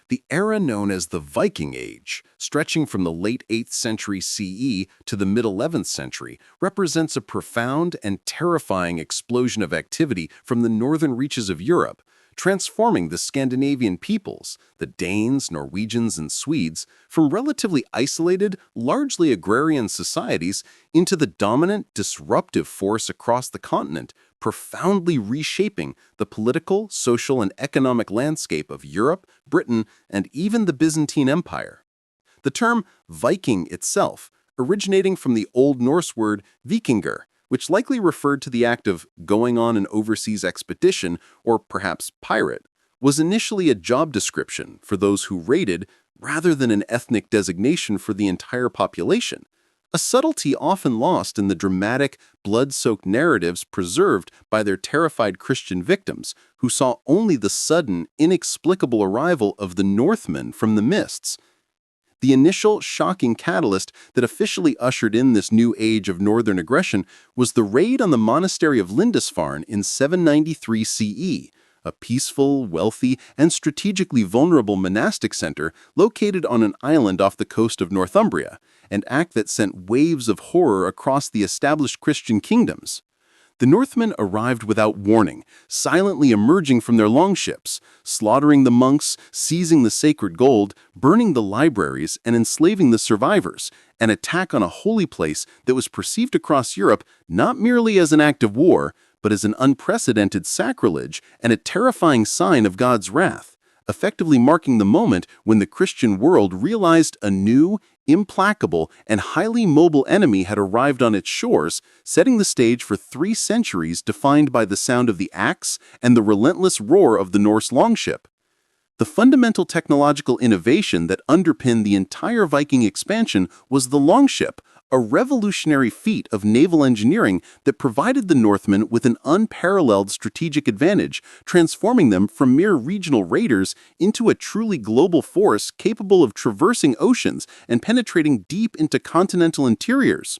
The era known as the Viking Age, stretching from the late 8th century CE to the mid-11th century, represents a profound and terrifying explosion of activity from the northern reaches of Europe, transforming the Scandinavian peoples, the Danes, Norwegians, and Swedes, from relatively isolated, largely agrarian societies into the dominant, disruptive force across the continent, profoundly reshaping the political, social, and economic landscape of Europe, Britain, and even the Byzantine Empire. The term Viking itself, originating from the Old Norse word vikingur, which likely referred to the act of going on an overseas expedition, or perhaps pirate, was initially a job description for those who raided rather than an ethnic designation for the entire population, a subtlety often lost in the dramatic, blood-soaked narratives preserved by their terrified Christian victims, who saw only the sudden, inexplicable arrival of the Northmen from the mists. The initial shocking catalyst that officially ushered in this new age of northern aggression was the raid on the monastery of Lindisfarne in 793 CE, a peaceful, wealthy, and strategically vulnerable monastic center located on an island off the coast of Northumbria, an act that sent waves of horror across the established Christian kingdoms. The Northmen arrived without warning, silently emerging from their longships, slaughtering the monks, seizing the sacred gold, burning the libraries, and enslaving the survivors, an attack on a holy place that was perceived across Europe not merely as an act of war, but as an unprecedented sacrilege and a terrifying sign of God's wrath, effectively marking the moment when the Christian world realized a new, implacable, and highly mobile enemy had arrived on its shores, setting the stage for 3 centuries defined by the sound of the axe and the relentless roar of the Norse longship. The fundamental technological innovation that underpinned the entire Viking expansion was the longship, a revolutionary feat of naval engineering that provided the Northmen with an unparalleled strategic advantage, transforming them from mere regional raiders into a truly global force capable of traversing oceans and penetrating deep into continental interiors.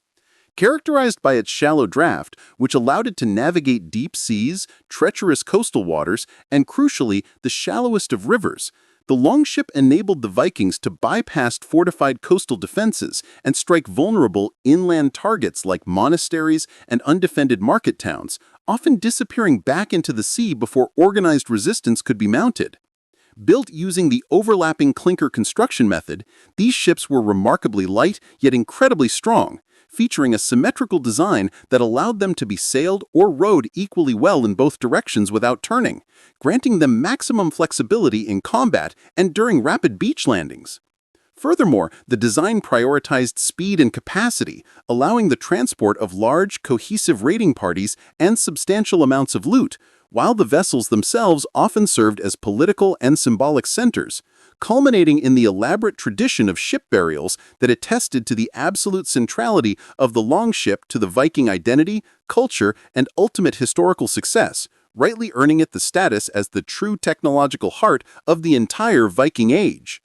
Characterized by its shallow draft, which allowed it to navigate deep seas, treacherous coastal waters, and crucially, the shallowest of rivers, the longship enabled the Vikings to bypass fortified coastal defenses and strike vulnerable inland targets like monasteries and undefended market towns, often disappearing back into the sea before organized resistance could be mounted. Built using the overlapping clinker construction method, these ships were remarkably light yet incredibly strong, featuring a symmetrical design that allowed them to be sailed or rowed equally well in both directions without turning, granting them maximum flexibility in combat and during rapid beach landings. Furthermore, the design prioritized speed and capacity, allowing the transport of large, cohesive raiding parties and substantial amounts of loot, while the vessels themselves often served as political and symbolic centers, culminating in the elaborate tradition of ship burials that attested to the absolute centrality of the longship to the Viking identity, culture, and ultimate historical success, rightly earning it the status as the true technological heart of the entire Viking Age.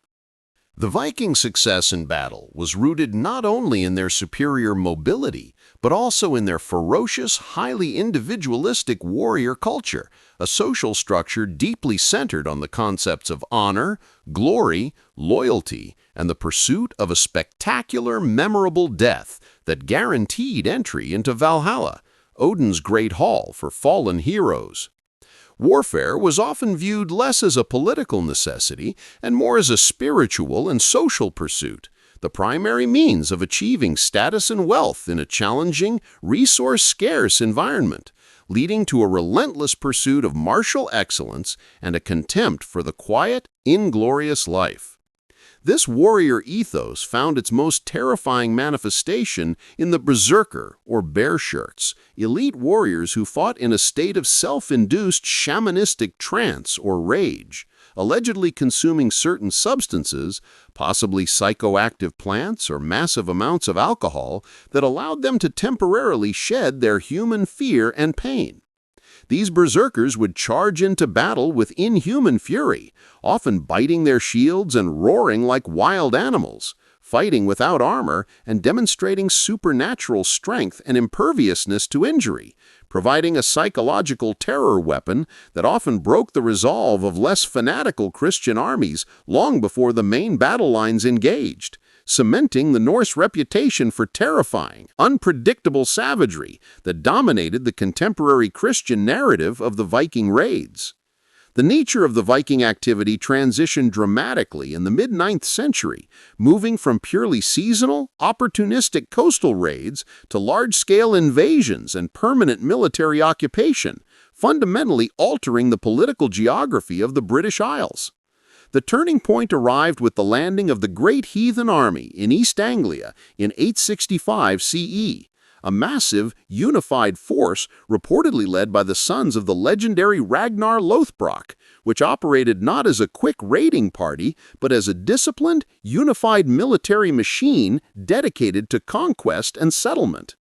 The Viking success in battle was rooted not only in their superior mobility, but also in their ferocious, highly individualistic warrior culture, a social structure deeply centered on the concepts of honor, glory, loyalty, and the pursuit of a spectacular, memorable death that guaranteed entry into Valhalla, Odin's great hall for fallen heroes. Warfare was often viewed less as a political necessity and more as a spiritual and social pursuit, the primary means of achieving status and wealth in a challenging, resource-scarce environment, leading to a relentless pursuit of martial excellence and a contempt for the quiet, inglorious life. This warrior ethos found its most terrifying manifestation in the Berserker, or bear shirts, elite warriors who fought in a state of self-induced shamanistic trance or rage, allegedly consuming certain substances, possibly psychoactive plants or massive amounts of alcohol, that allowed them to temporarily shed their human fear and pain. These berserkers would charge into battle with inhuman fury, often biting their shields and roaring like wild animals, fighting without armor and demonstrating supernatural strength and imperviousness to injury, providing a psychological terror weapon that often broke the resolve of less fanatical Christian armies long before the main battle lines engaged, cementing the Norse reputation for terrifying, unpredictable savagery that dominated the contemporary Christian narrative of the Viking raids. The nature of the Viking activity transitioned dramatically in the mid-9th century, moving from purely seasonal, opportunistic coastal raids to large-scale invasions and permanent military occupation, fundamentally altering the political geography of the British Isles. The turning point arrived with the landing of the Great Heathen Army in East Anglia in 865 CE, a massive, unified force reportedly led by the sons of the legendary Ragnar Lothbrok, which operated not as a quick raiding party, but as a disciplined, unified military machine dedicated to conquest and settlement.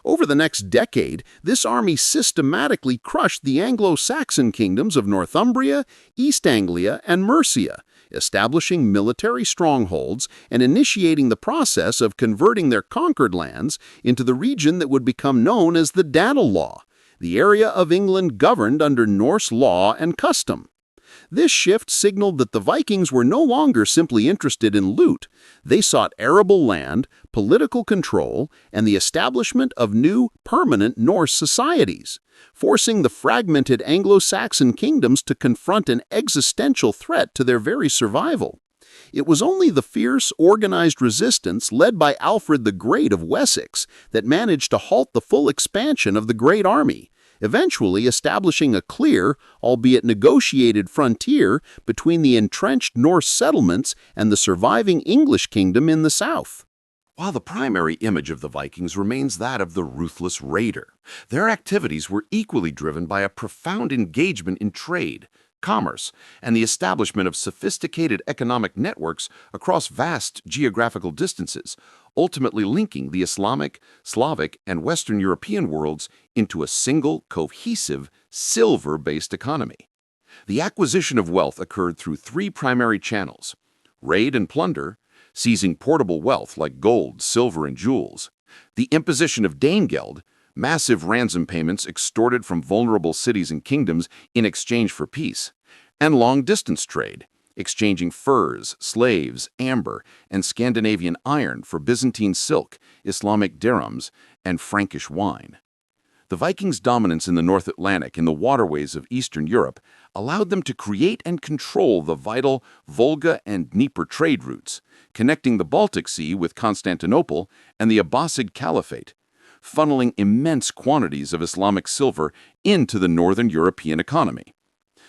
Over the next decade, this army systematically crushed the Anglo-Saxon kingdoms of Northumbria, East Anglia, and Mercia, establishing military strongholds and initiating the process of converting their conquered lands into the region that would become known as the Danelaw, the area of England governed under Norse law and custom. This shift signaled that the Vikings were no longer simply interested in loot. They sought arable land, political control, and the establishment of new, permanent Norse societies, forcing the fragmented Anglo-Saxon kingdoms to confront an existential threat to their very survival. It was only the fierce, organized resistance led by Alfred the Great of Wessex that managed to halt the full expansion of the Great Army, eventually establishing a clear, albeit negotiated frontier between the entrenched Norse settlements and the surviving English kingdom in the south. While the primary image of the Vikings remains that of the ruthless raider, their activities were equally driven by a profound engagement in trade, commerce, and the establishment of sophisticated economic networks across vast geographical distances, ultimately linking the Islamic, Slavic, and Western European worlds into a single, cohesive, silver-based economy. The acquisition of wealth occurred through three primary channels: raid and plunder, seizing portable wealth like gold, silver, and jewels; the imposition of Danegeld, massive ransom payments extorted from vulnerable cities and kingdoms in exchange for peace; and long-distance trade, exchanging furs, slaves, amber, and Scandinavian iron for Byzantine silk, Islamic dirhams, and Frankish wine. The Vikings' dominance in the North Atlantic and the waterways of Eastern Europe allowed them to create and control the vital Volga and Dnieper trade routes, connecting the Baltic Sea with Constantinople and the Abbasid Caliphate, funneling immense quantities of Islamic silver into the Northern European economy.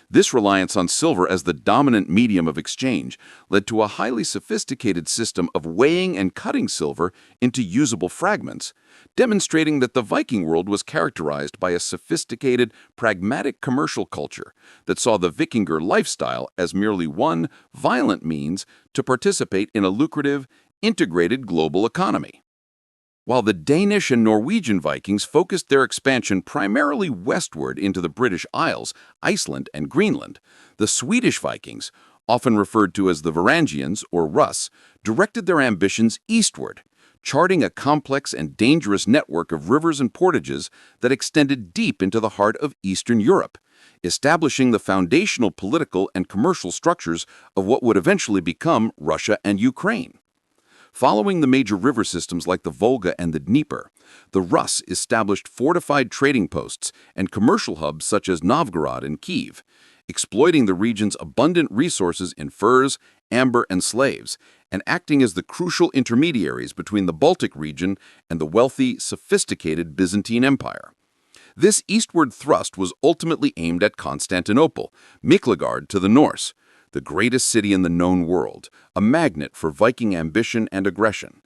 This reliance on silver as the dominant medium of exchange led to a highly sophisticated system of weighing and cutting silver into usable fragments, demonstrating that the Viking world was characterized by a sophisticated, pragmatic commercial culture that saw the Vikinger lifestyle as merely one violent means to participate in a lucrative, integrated global economy. While the Danish and Norwegian Vikings focused their expansion primarily westward into the British Isles, Iceland, and Greenland, the Swedish Vikings, often referred to as the Varangians or Russ, directed their ambitions eastward, charting a complex and dangerous network of rivers and portages that extended deep into the heart of Eastern Europe, establishing the foundational political and commercial structures of what would eventually become Russia and Ukraine. Following the major river systems like the Volga and the Dnieper, the Rus established fortified trading posts and commercial hubs such as Novgorod and Kiev, exploiting the region's abundant resources in furs, amber, and slaves, and acting as the crucial intermediaries between the Baltic region and the wealthy, sophisticated Byzantine Empire. This eastward thrust was ultimately aimed at Constantinople, Miklagard to the Norse, the greatest city in the known world, a magnet for Viking ambition and aggression.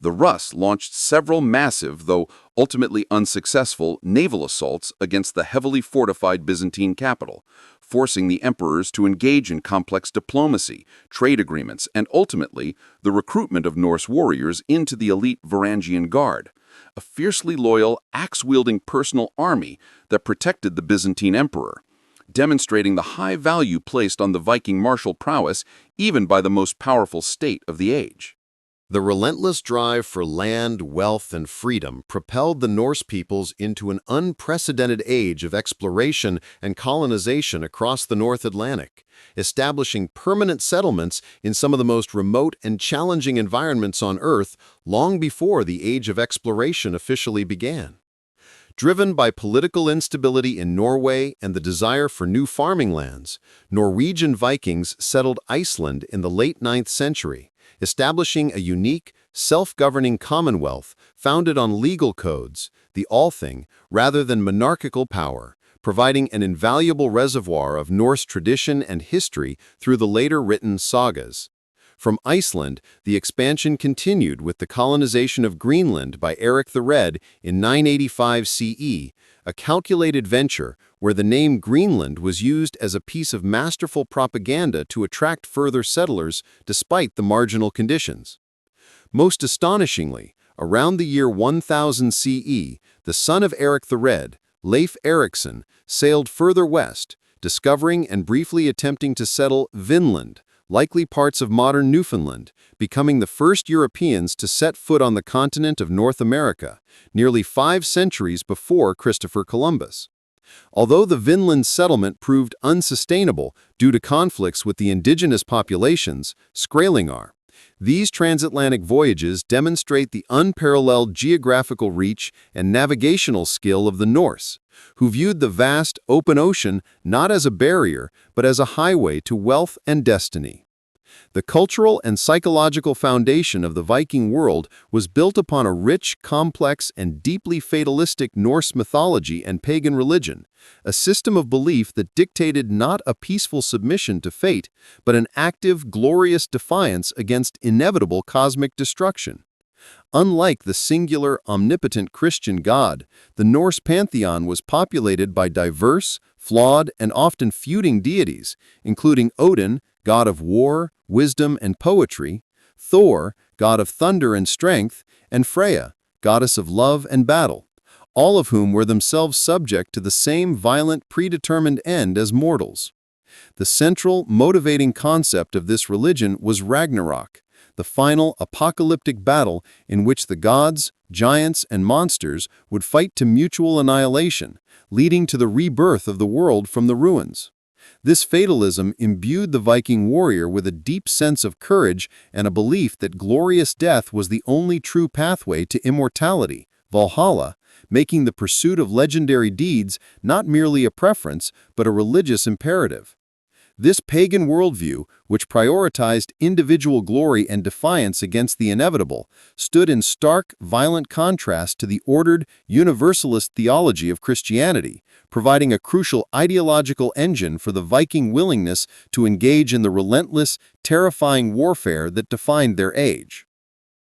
The Rus launched several massive, though ultimately unsuccessful, naval assaults against the heavily fortified Byzantine capital, forcing the emperors to engage in complex diplomacy, trade agreements, and ultimately the recruitment of Norse warriors into the elite Varangian Guard, a fiercely loyal, axe-wielding personal army that protected the Byzantine emperor, demonstrating the high value placed on the Viking martial prowess even by the most powerful state of the age. The relentless drive for land, wealth, and freedom propelled the Norse peoples into an unprecedented age of exploration and colonization across the North Atlantic, establishing permanent settlements in some of the most remote and challenging environments on Earth long before the Age of Exploration officially began. Driven by political instability in Norway and the desire for new farming lands, Norwegian Vikings settled Iceland in the late 9th century, establishing a unique, self-governing commonwealth founded on legal codes, the Althing, rather than monarchical power, providing an invaluable reservoir of Norse tradition and history through the later written sagas. From Iceland, the expansion continued with the colonization of Greenland by Eric the Red in 985 CE, a calculated venture where the name Greenland was used as a piece of masterful propaganda to attract further settlers despite the marginal conditions. Most astonishingly, around the year 1000 CE, the son of Eric the Red, Leif Erikson, sailed further west, discovering and briefly attempting to settle Vinland, likely parts of modern Newfoundland, becoming the first Europeans to set foot on the continent of North America, nearly 5 centuries before Christopher Columbus. Although the Vinland settlement proved unsustainable due to conflicts with the indigenous populations, Skrællingar, these transatlantic voyages demonstrate the unparalleled geographical reach and navigational skill of the Norse, who viewed the vast, open ocean not as a barrier, but as a highway to wealth and destiny. The cultural and psychological foundation of the Viking world was built upon a rich, complex, and deeply fatalistic Norse mythology and pagan religion, a system of belief that dictated not a peaceful submission to fate, but an active, glorious defiance against inevitable cosmic destruction. Unlike the singular, omnipotent Christian God, the Norse pantheon was populated by diverse, flawed, and often feuding deities, including Odin, god of war, wisdom, and poetry, Thor, god of thunder and strength, and Freya, goddess of love and battle, all of whom were themselves subject to the same violent, predetermined end as mortals. The central, motivating concept of this religion was Ragnarök, the final apocalyptic battle in which the gods, giants, and monsters would fight to mutual annihilation, leading to the rebirth of the world from the ruins. This fatalism imbued the Viking warrior with a deep sense of courage and a belief that glorious death was the only true pathway to immortality, Valhalla, making the pursuit of legendary deeds not merely a preference, but a religious imperative. This pagan worldview, which prioritized individual glory and defiance against the inevitable, stood in stark, violent contrast to the ordered, universalist theology of Christianity, providing a crucial ideological engine for the Viking willingness to engage in the relentless, terrifying warfare that defined their age.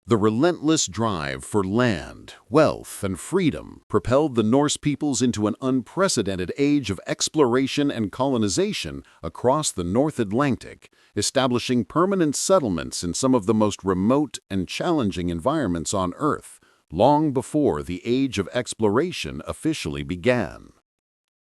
The relentless drive for land, wealth, and freedom propelled the Norse peoples into an unprecedented age of exploration and colonization across the North Atlantic, establishing permanent settlements in some of the most remote and challenging environments on Earth, long before the Age of Exploration officially began.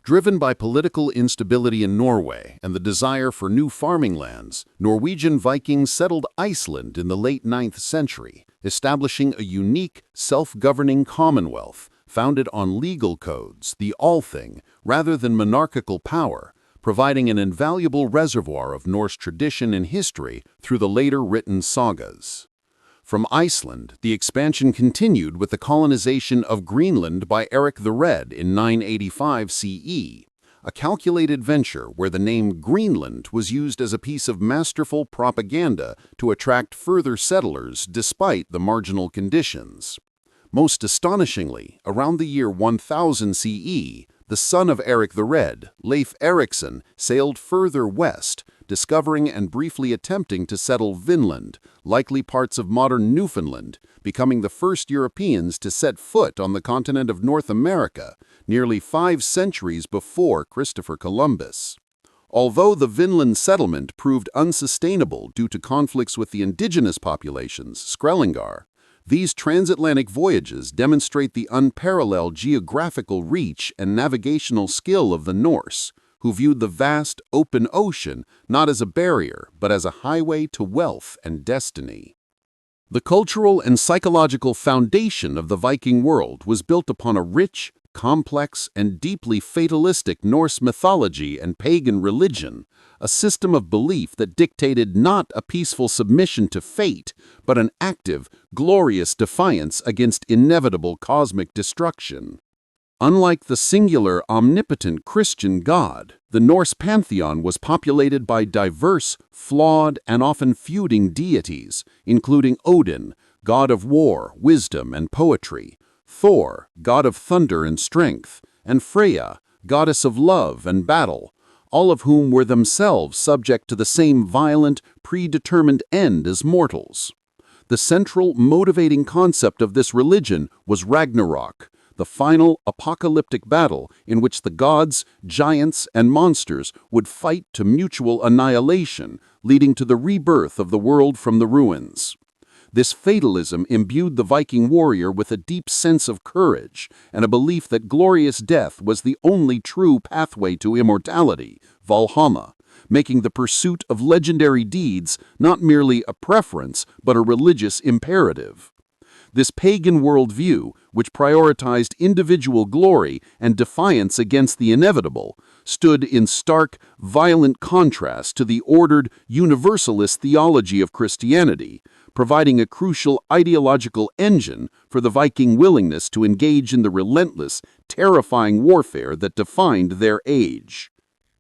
Driven by political instability in Norway and the desire for new farming lands, Norwegian Vikings settled Iceland in the late 9th century, establishing a unique, self-governing commonwealth founded on legal codes, the Althing, rather than monarchical power, providing an invaluable reservoir of Norse tradition and history through the later written sagas. From Iceland, the expansion continued with the colonization of Greenland by Eric the Red in 985 CE, a calculated venture where the name Greenland was used as a piece of masterful propaganda to attract further settlers despite the marginal conditions. Most astonishingly, around the year 1000 CE, the son of Eric the Red, Leif Erikson, sailed further west, discovering and briefly attempting to settle Vinland, likely parts of modern Newfoundland, becoming the first Europeans to set foot on the continent of North America, nearly 5 centuries before Christopher Columbus. Although the Vinland settlement proved unsustainable due to conflicts with the indigenous populations, Skrællingar, these transatlantic voyages demonstrate the unparalleled geographical reach and navigational skill of the Norse, who viewed the vast, open ocean not as a barrier, but as a highway to wealth and destiny. The cultural and psychological foundation of the Viking world was built upon a rich, complex, and deeply fatalistic Norse mythology and pagan religion, a system of belief that dictated not a peaceful submission to fate, but an active, glorious defiance against inevitable cosmic destruction. Unlike the singular, omnipotent Christian God, the Norse pantheon was populated by diverse, flawed, and often feuding deities, including Odin, god of war, wisdom, and poetry, Thor, god of thunder and strength, and Freya, goddess of love and battle, all of whom were themselves subject to the same violent, predetermined end as mortals. The central, motivating concept of this religion was Ragnarök, the final apocalyptic battle in which the gods, giants, and monsters would fight to mutual annihilation, leading to the rebirth of the world from the ruins. This fatalism imbued the Viking warrior with a deep sense of courage and a belief that glorious death was the only true pathway to immortality, Valhalla, making the pursuit of legendary deeds not merely a preference but a religious imperative. This pagan worldview, which prioritized individual glory and defiance against the inevitable, stood in stark, violent contrast to the ordered, universalist theology of Christianity, providing a crucial ideological engine for the Viking willingness to engage in the relentless, terrifying warfare that defined their age.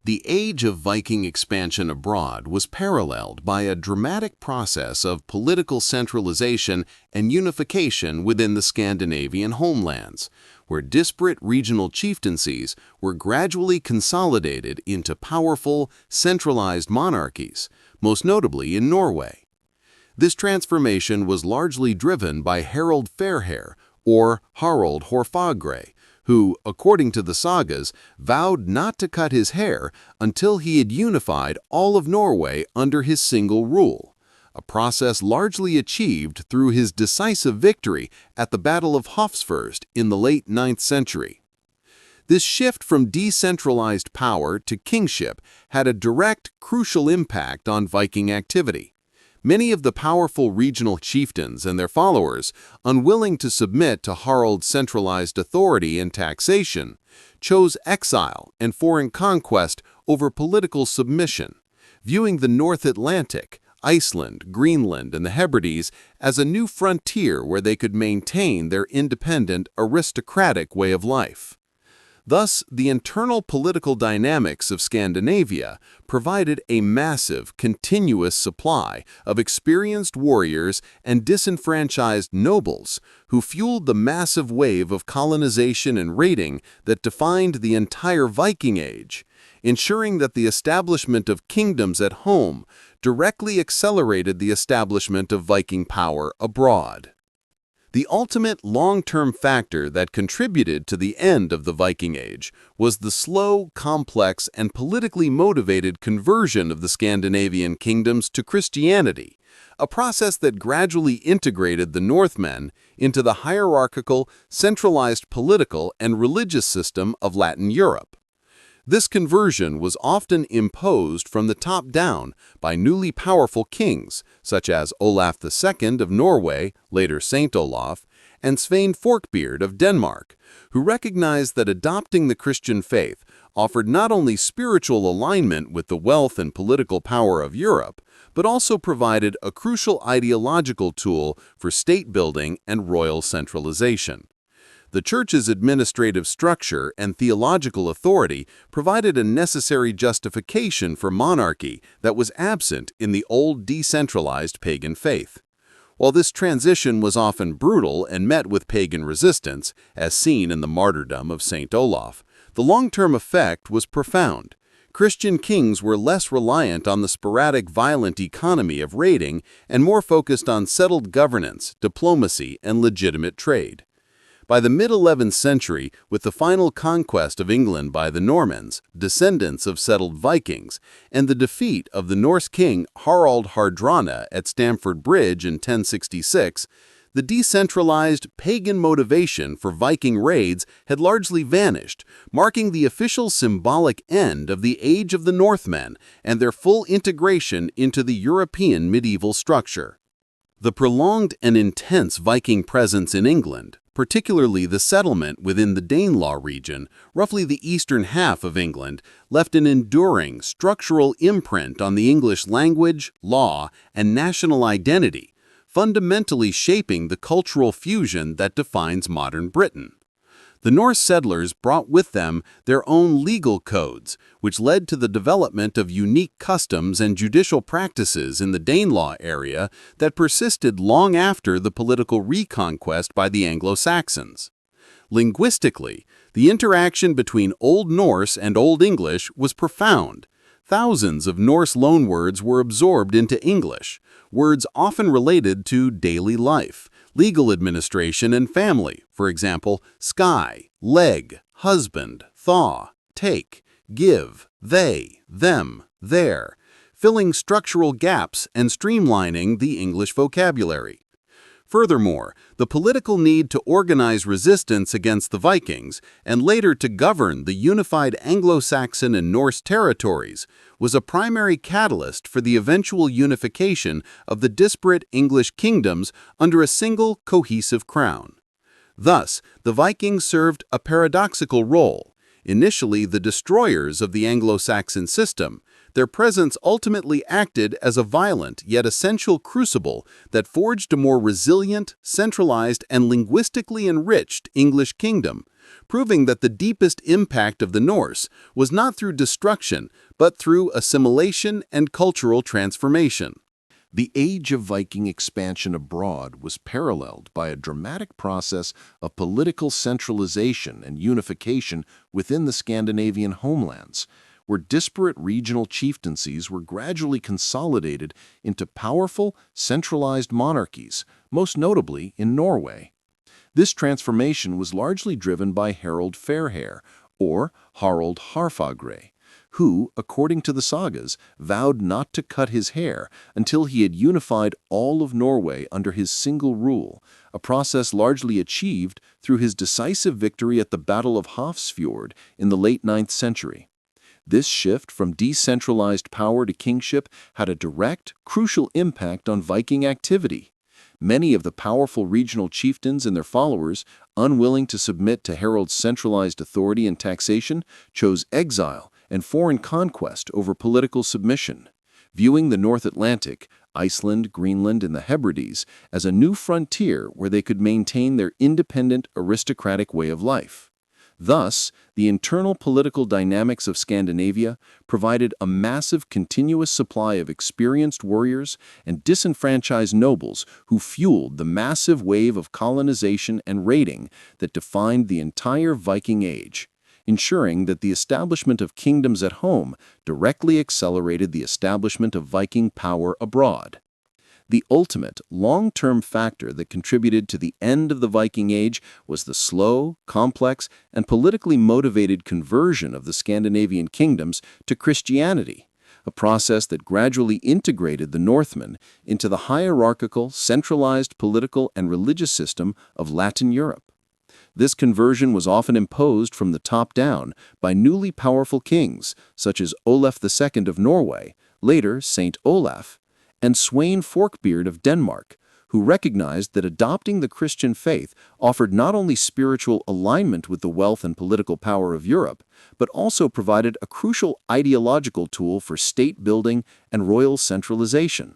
The age of Viking expansion abroad was paralleled by a dramatic process of political centralization and unification within the Scandinavian homelands, where disparate regional chieftaincies were gradually consolidated into powerful, centralized monarchies, most notably in Norway. This transformation was largely driven by Harald Fairhair, or Harald Hårfagre, who, according to the sagas, vowed not to cut his hair until he had unified all of Norway under his single rule, a process largely achieved through his decisive victory at the Battle of Hofsfjord in the late 9th century. This shift from decentralized power to kingship had a direct, crucial impact on Viking activity. Many of the powerful regional chieftains and their followers, unwilling to submit to Harald's centralized authority and taxation, chose exile and foreign conquest over political submission, viewing the North Atlantic, Iceland, Greenland, and the Hebrides as a new frontier where they could maintain their independent, aristocratic way of life. Thus, the internal political dynamics of Scandinavia provided a massive, continuous supply of experienced warriors and disenfranchised nobles who fueled the massive wave of colonization and raiding that defined the entire Viking Age, ensuring that the establishment of kingdoms at home directly accelerated the establishment of Viking power abroad. The ultimate long-term factor that contributed to the end of the Viking Age was the slow, complex, and politically motivated conversion of the Scandinavian kingdoms to Christianity, a process that gradually integrated the Northmen into the hierarchical, centralized political and religious system of Latin Europe. This conversion was often imposed from the top down by newly powerful kings, such as Olaf II of Norway, later Saint Olaf, and Svein Forkbeard of Denmark, who recognized that adopting the Christian faith offered not only spiritual alignment with the wealth and political power of Europe, but also provided a crucial ideological tool for state building and royal centralization. The Church's administrative structure and theological authority provided a necessary justification for monarchy that was absent in the old decentralized pagan faith. While this transition was often brutal and met with pagan resistance, as seen in the martyrdom of Saint Olaf, the long-term effect was profound. Christian kings were less reliant on the sporadic violent economy of raiding and more focused on settled governance, diplomacy, and legitimate trade. By the mid-11th century, with the final conquest of England by the Normans, descendants of settled Vikings, and the defeat of the Norse king Harald Hardrada at Stamford Bridge in 1066, the decentralized pagan motivation for Viking raids had largely vanished, marking the official symbolic end of the Age of the Northmen and their full integration into the European medieval structure. The prolonged and intense Viking presence in England, particularly the settlement within the Danelaw region, roughly the eastern half of England, left an enduring structural imprint on the English language, law, and national identity, fundamentally shaping the cultural fusion that defines modern Britain. The Norse settlers brought with them their own legal codes, which led to the development of unique customs and judicial practices in the Danelaw area that persisted long after the political reconquest by the Anglo-Saxons. Linguistically, the interaction between Old Norse and Old English was profound. Thousands of Norse loanwords were absorbed into English, words often related to daily life, legal administration, and family, for example, sky, leg, husband, thaw, take, give, they, them, their, filling structural gaps and streamlining the English vocabulary. Furthermore, the political need to organize resistance against the Vikings and later to govern the unified Anglo-Saxon and Norse territories was a primary catalyst for the eventual unification of the disparate English kingdoms under a single cohesive crown. Thus, the Vikings served a paradoxical role. Initially the destroyers of the Anglo-Saxon system, their presence ultimately acted as a violent yet essential crucible that forged a more resilient, centralized, and linguistically enriched English kingdom, proving that the deepest impact of the Norse was not through destruction, but through assimilation and cultural transformation. The age of Viking expansion abroad was paralleled by a dramatic process of political centralization and unification within the Scandinavian homelands, where disparate regional chieftaincies were gradually consolidated into powerful, centralized monarchies, most notably in Norway. This transformation was largely driven by Harald Fairhair, or Harald Harfagre, who, according to the sagas, vowed not to cut his hair until he had unified all of Norway under his single rule, a process largely achieved through his decisive victory at the Battle of Hafrsfjord in the late 9th century. This shift from decentralized power to kingship had a direct, crucial impact on Viking activity. Many of the powerful regional chieftains and their followers, unwilling to submit to Harald's centralized authority and taxation, chose exile and foreign conquest over political submission, viewing the North Atlantic, Iceland, Greenland, and the Hebrides as a new frontier where they could maintain their independent, aristocratic way of life. Thus, the internal political dynamics of Scandinavia provided a massive continuous supply of experienced warriors and disenfranchised nobles who fueled the massive wave of colonization and raiding that defined the entire Viking Age, ensuring that the establishment of kingdoms at home directly accelerated the establishment of Viking power abroad. The ultimate, long-term factor that contributed to the end of the Viking Age was the slow, complex, and politically motivated conversion of the Scandinavian kingdoms to Christianity, a process that gradually integrated the Northmen into the hierarchical, centralized political and religious system of Latin Europe. This conversion was often imposed from the top down by newly powerful kings, such as Olaf II of Norway, later Saint Olaf, and Sweyn Forkbeard of Denmark, who recognized that adopting the Christian faith offered not only spiritual alignment with the wealth and political power of Europe, but also provided a crucial ideological tool for state building and royal centralization.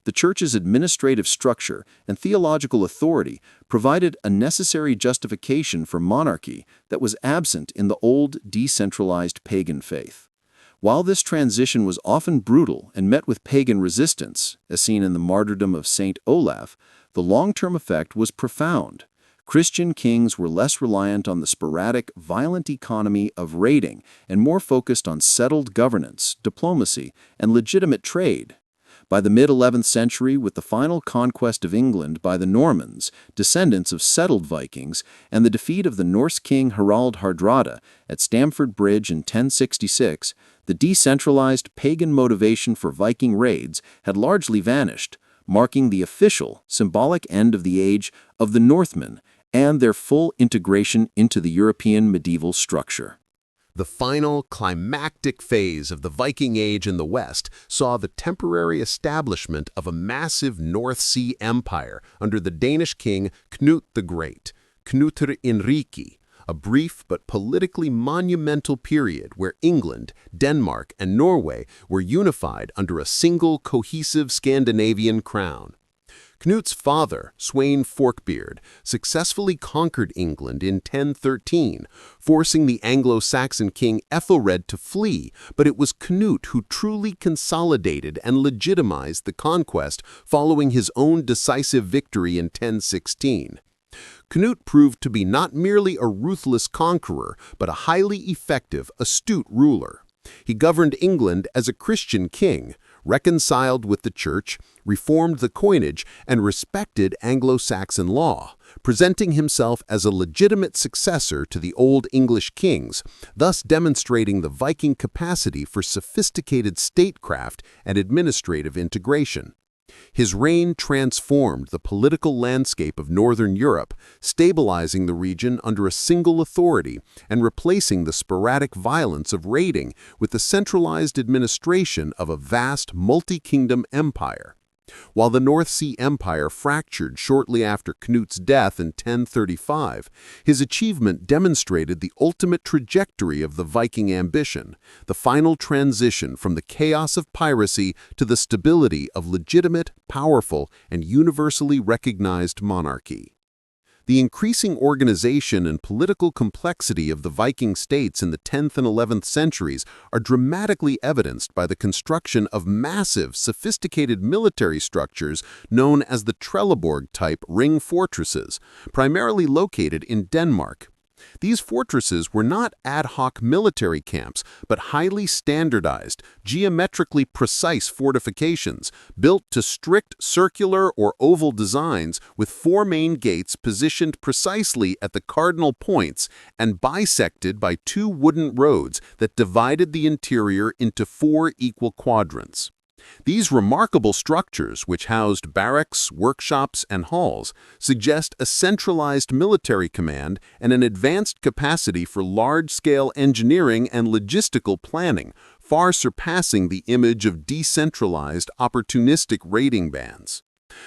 The Church's administrative structure and theological authority provided a necessary justification for monarchy that was absent in the old, decentralized pagan faith. While this transition was often brutal and met with pagan resistance, as seen in the martyrdom of Saint Olaf, the long-term effect was profound. Christian kings were less reliant on the sporadic, violent economy of raiding and more focused on settled governance, diplomacy, and legitimate trade. By the mid-11th century, with the final conquest of England by the Normans, descendants of settled Vikings, and the defeat of the Norse king Harald Hardrada at Stamford Bridge in 1066, the decentralized pagan motivation for Viking raids had largely vanished, marking the official, symbolic end of the age of the Northmen and their full integration into the European medieval structure. The final, climactic phase of the Viking Age in the West saw the temporary establishment of a massive North Sea empire under the Danish king Cnut the Great, Knutur Inriki, a brief but politically monumental period where England, Denmark, and Norway were unified under a single cohesive Scandinavian crown. Knut's father, Sweyn Forkbeard, successfully conquered England in 1013, forcing the Anglo-Saxon king Ethelred to flee, but it was Cnut who truly consolidated and legitimized the conquest following his own decisive victory in 1016. Cnut proved to be not merely a ruthless conqueror, but a highly effective, astute ruler. He governed England as a Christian king, reconciled with the Church, reformed the coinage, and respected Anglo-Saxon law, presenting himself as a legitimate successor to the Old English kings, thus demonstrating the Viking capacity for sophisticated statecraft and administrative integration. His reign transformed the political landscape of Northern Europe, stabilizing the region under a single authority and replacing the sporadic violence of raiding with the centralized administration of a vast multi-kingdom empire. While the North Sea Empire fractured shortly after Cnut's death in 1035, his achievement demonstrated the ultimate trajectory of the Viking ambition, the final transition from the chaos of piracy to the stability of legitimate, powerful, and universally recognized monarchy. The increasing organization and political complexity of the Viking states in the 10th and 11th centuries are dramatically evidenced by the construction of massive, sophisticated military structures known as the Trelleborg-type ring fortresses, primarily located in Denmark. These fortresses were not ad hoc military camps, but highly standardized, geometrically precise fortifications, built to strict circular or oval designs with four main gates positioned precisely at the cardinal points and bisected by two wooden roads that divided the interior into four equal quadrants. These remarkable structures, which housed barracks, workshops, and halls, suggest a centralized military command and an advanced capacity for large-scale engineering and logistical planning, far surpassing the image of decentralized, opportunistic raiding bands.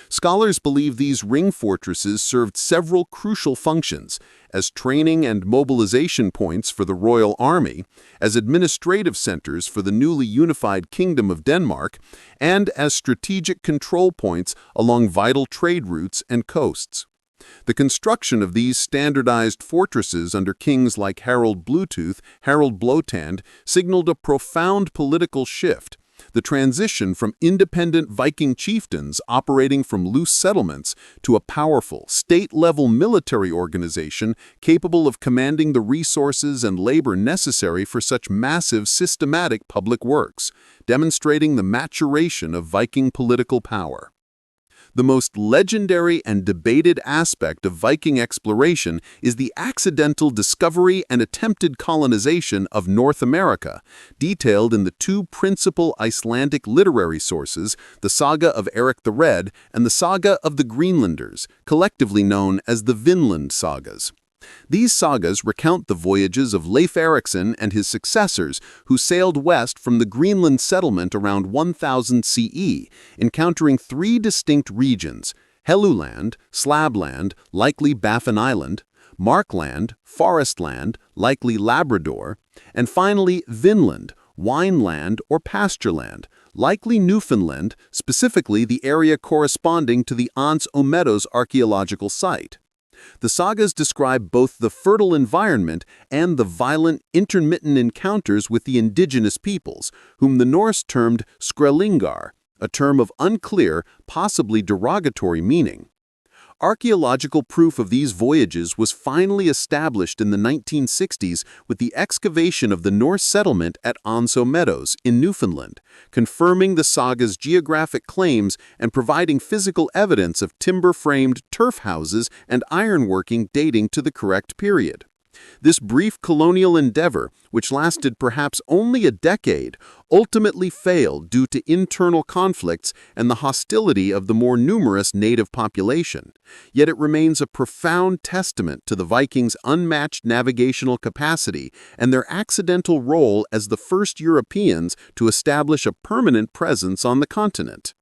Scholars believe these ring fortresses served several crucial functions, as training and mobilization points for the royal army, as administrative centers for the newly unified Kingdom of Denmark, and as strategic control points along vital trade routes and coasts. The construction of these standardized fortresses under kings like Harald Bluetooth, Harald Blåtand, signaled a profound political shift. The transition from independent Viking chieftains operating from loose settlements to a powerful, state-level military organization capable of commanding the resources and labor necessary for such massive, systematic public works, demonstrating the maturation of Viking political power. The most legendary and debated aspect of Viking exploration is the accidental discovery and attempted colonization of North America, detailed in the two principal Icelandic literary sources, the Saga of Eric the Red and the Saga of the Greenlanders, collectively known as the Vinland sagas. These sagas recount the voyages of Leif Erikson and his successors who sailed west from the Greenland settlement around 1000 CE, encountering three distinct regions: Helluland, Slabland, likely Baffin Island; Markland, Forestland, likely Labrador; and finally Vinland, Wineland or Pastureland, likely Newfoundland, specifically the area corresponding to the Ans aux Meadows archaeological site. The sagas describe both the fertile environment and the violent, intermittent encounters with the indigenous peoples, whom the Norse termed Skrællingar, a term of unclear, possibly derogatory meaning. Archaeological proof of these voyages was finally established in the 1960s with the excavation of the Norse settlement at Ans aux Meadows in Newfoundland, confirming the saga's geographic claims and providing physical evidence of timber-framed turf houses and ironworking dating to the correct period. This brief colonial endeavor, which lasted perhaps only a decade, ultimately failed due to internal conflicts and the hostility of the more numerous native population. Yet it remains a profound testament to the Vikings' unmatched navigational capacity and their accidental role as the first Europeans to establish a permanent presence on the continent.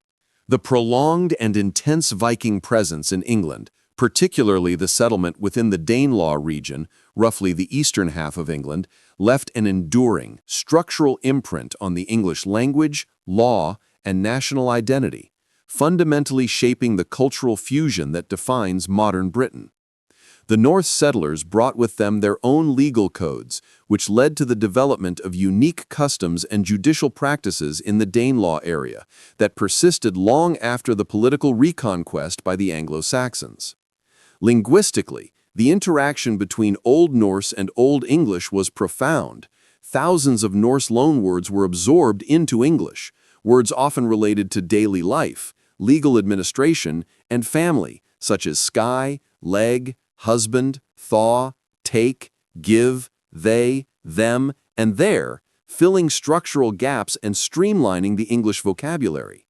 The prolonged and intense Viking presence in England, particularly the settlement within the Danelaw region, roughly the eastern half of England, left an enduring, structural imprint on the English language, law, and national identity, fundamentally shaping the cultural fusion that defines modern Britain. The Norse settlers brought with them their own legal codes, which led to the development of unique customs and judicial practices in the Danelaw area that persisted long after the political reconquest by the Anglo-Saxons. Linguistically, the interaction between Old Norse and Old English was profound. Thousands of Norse loanwords were absorbed into English, words often related to daily life, legal administration, and family, such as sky, leg, husband, thaw, take, give, they, them, and their, filling structural gaps and streamlining the English vocabulary.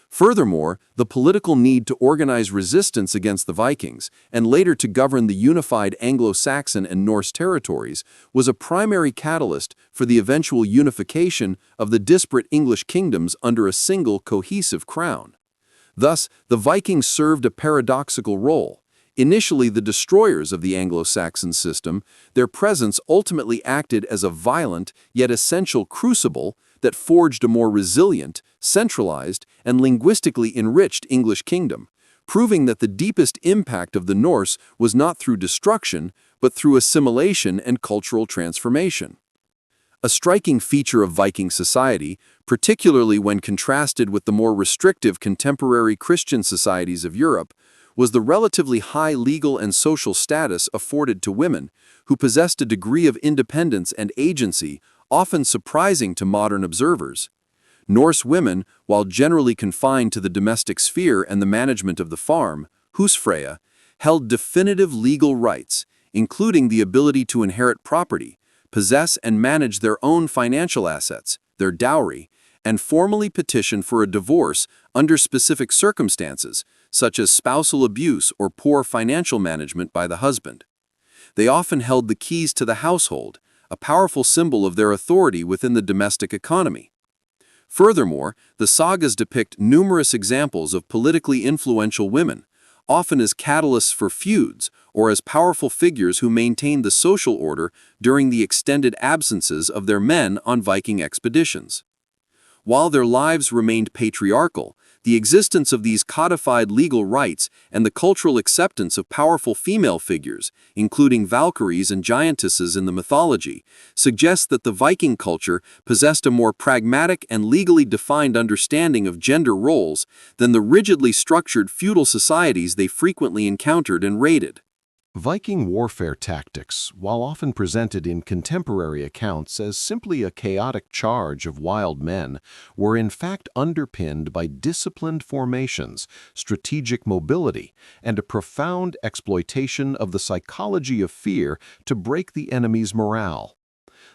Furthermore, the political need to organize resistance against the Vikings, and later to govern the unified Anglo-Saxon and Norse territories, was a primary catalyst for the eventual unification of the disparate English kingdoms under a single cohesive crown. Thus, the Vikings served a paradoxical role. Initially the destroyers of the Anglo-Saxon system, their presence ultimately acted as a violent yet essential crucible that forged a more resilient, centralized, and linguistically enriched English kingdom, proving that the deepest impact of the Norse was not through destruction, but through assimilation and cultural transformation. A striking feature of Viking society, particularly when contrasted with the more restrictive contemporary Christian societies of Europe, was the relatively high legal and social status afforded to women, who possessed a degree of independence and agency often surprising to modern observers. Norse women, while generally confined to the domestic sphere and the management of the farm, husfreyja, held definitive legal rights, including the ability to inherit property, possess and manage their own financial assets, their dowry, and formally petition for a divorce under specific circumstances, such as spousal abuse or poor financial management by the husband. They often held the keys to the household, a powerful symbol of their authority within the domestic economy. Furthermore, the sagas depict numerous examples of politically influential women, often as catalysts for feuds or as powerful figures who maintained the social order during the extended absences of their men on Viking expeditions. While their lives remained patriarchal, the existence of these codified legal rights and the cultural acceptance of powerful female figures, including Valkyries and giantesses in the mythology, suggests that the Viking culture possessed a more pragmatic and legally defined understanding of gender roles than the rigidly structured feudal societies they frequently encountered and raided. Viking warfare tactics, while often presented in contemporary accounts as simply a chaotic charge of wild men, were in fact underpinned by disciplined formations, strategic mobility, and a profound exploitation of the psychology of fear to break the enemy's morale.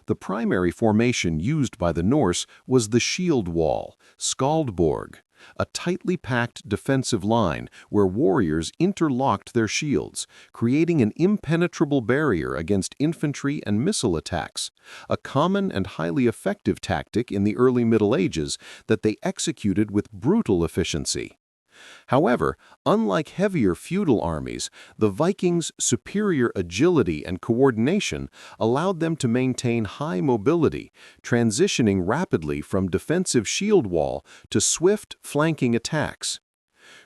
The primary formation used by the Norse was the shield wall, skaldborg, a tightly packed defensive line where warriors interlocked their shields, creating an impenetrable barrier against infantry and missile attacks, a common and highly effective tactic in the early Middle Ages that they executed with brutal efficiency. However, unlike heavier feudal armies, the Vikings' superior agility and coordination allowed them to maintain high mobility, transitioning rapidly from defensive shield wall to swift flanking attacks.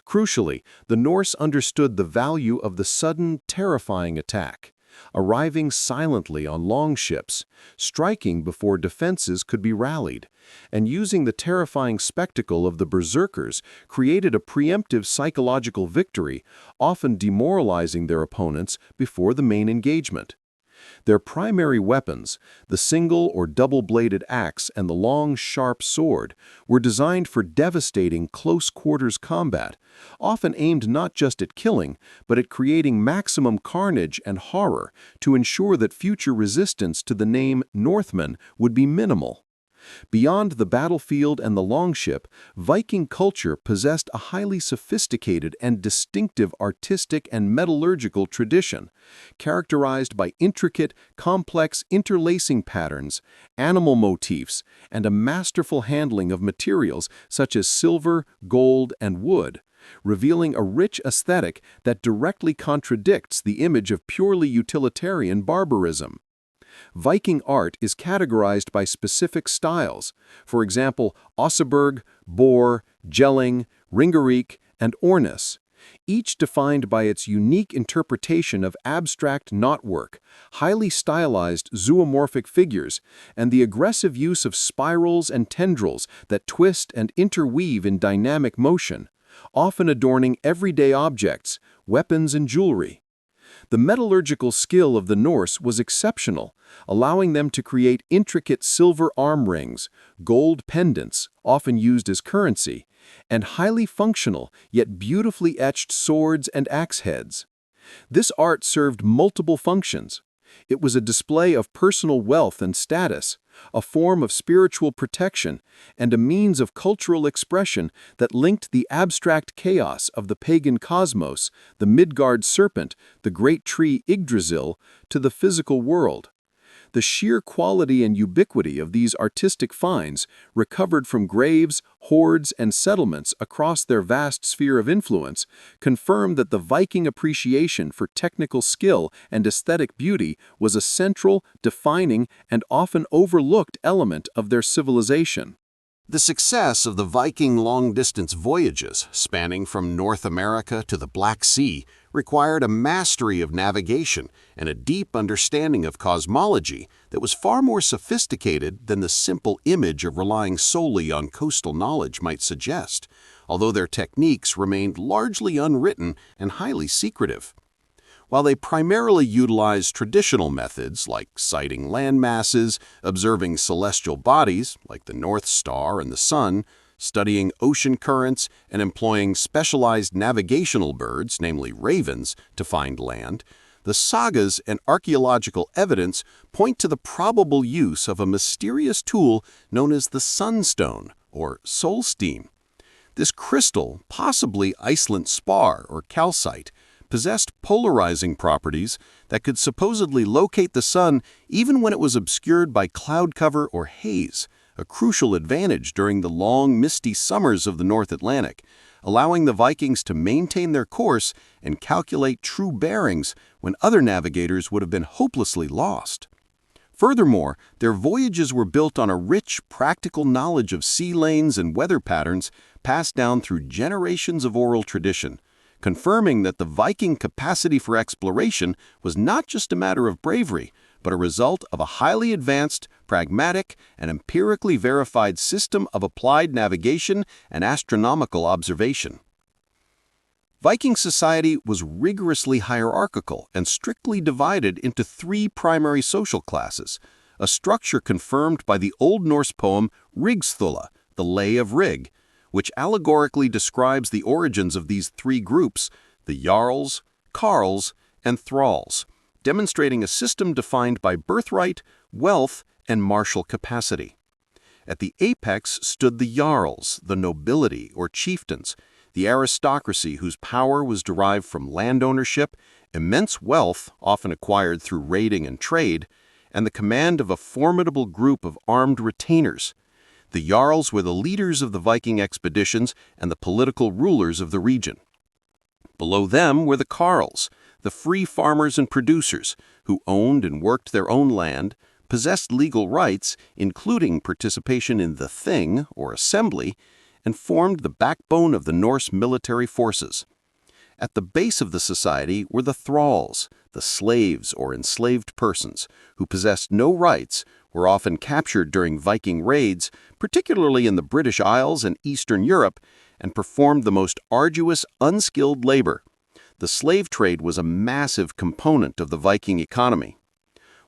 Crucially, the Norse understood the value of the sudden, terrifying attack, arriving silently on longships, striking before defenses could be rallied, and using the terrifying spectacle of the Berserkers created a preemptive psychological victory, often demoralizing their opponents before the main engagement. Their primary weapons, the single or double-bladed axe and the long, sharp sword, were designed for devastating close-quarters combat, often aimed not just at killing, but at creating maximum carnage and horror to ensure that future resistance to the name Northmen would be minimal. Beyond the battlefield and the longship, Viking culture possessed a highly sophisticated and distinctive artistic and metallurgical tradition, characterized by intricate, complex interlacing patterns, animal motifs, and a masterful handling of materials such as silver, gold, and wood, revealing a rich aesthetic that directly contradicts the image of purely utilitarian barbarism. Viking art is categorized by specific styles, for example, Oseberg, Bor, Jelling, Ringerike, and Ornus, each defined by its unique interpretation of abstract knotwork, highly stylized zoomorphic figures, and the aggressive use of spirals and tendrils that twist and interweave in dynamic motion, often adorning everyday objects, weapons, and jewelry. The metallurgical skill of the Norse was exceptional, allowing them to create intricate silver arm rings, gold pendants, often used as currency, and highly functional yet beautifully etched swords and axe heads. This art served multiple functions. It was a display of personal wealth and status, a form of spiritual protection, and a means of cultural expression that linked the abstract chaos of the pagan cosmos, the Midgard serpent, the great tree Yggdrasil, to the physical world. The sheer quality and ubiquity of these artistic finds, recovered from graves, hoards, and settlements across their vast sphere of influence, confirm that the Viking appreciation for technical skill and aesthetic beauty was a central, defining, and often overlooked element of their civilization. The success of the Viking long-distance voyages, spanning from North America to the Black Sea, required a mastery of navigation and a deep understanding of cosmology that was far more sophisticated than the simple image of relying solely on coastal knowledge might suggest, although their techniques remained largely unwritten and highly secretive. While they primarily utilized traditional methods like sighting land masses, observing celestial bodies like the North Star and the Sun, studying ocean currents, and employing specialized navigational birds, namely ravens, to find land, the sagas and archaeological evidence point to the probable use of a mysterious tool known as the sunstone, or solstein. This crystal, possibly Iceland spar or calcite, possessed polarizing properties that could supposedly locate the sun even when it was obscured by cloud cover or haze, a crucial advantage during the long, misty summers of the North Atlantic, allowing the Vikings to maintain their course and calculate true bearings when other navigators would have been hopelessly lost. Furthermore, their voyages were built on a rich, practical knowledge of sea lanes and weather patterns passed down through generations of oral tradition, confirming that the Viking capacity for exploration was not just a matter of bravery, but a result of a highly advanced, pragmatic, and empirically verified system of applied navigation and astronomical observation. Viking society was rigorously hierarchical and strictly divided into three primary social classes, a structure confirmed by the Old Norse poem Rigsthula, the Lay of Rig, which allegorically describes the origins of these three groups, the Jarls, Carls, and Thralls, demonstrating a system defined by birthright, wealth, and martial capacity. At the apex stood the Jarls, the nobility or chieftains, the aristocracy whose power was derived from land ownership, immense wealth often acquired through raiding and trade, and the command of a formidable group of armed retainers. The Jarls were the leaders of the Viking expeditions and the political rulers of the region. Below them were the Carls, the free farmers and producers who owned and worked their own land, possessed legal rights, including participation in the Thing, or assembly, and formed the backbone of the Norse military forces. At the base of the society were the thralls, the slaves or enslaved persons, who possessed no rights, were often captured during Viking raids, particularly in the British Isles and Eastern Europe, and performed the most arduous, unskilled labor. The slave trade was a massive component of the Viking economy.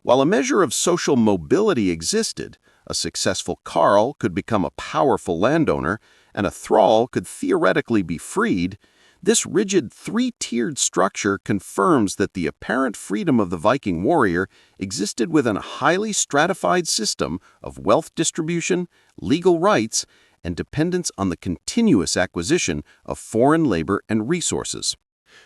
While a measure of social mobility existed, a successful Jarl could become a powerful landowner, and a thrall could theoretically be freed, this rigid three-tiered structure confirms that the apparent freedom of the Viking warrior existed within a highly stratified system of wealth distribution, legal rights, and dependence on the continuous acquisition of foreign labor and resources.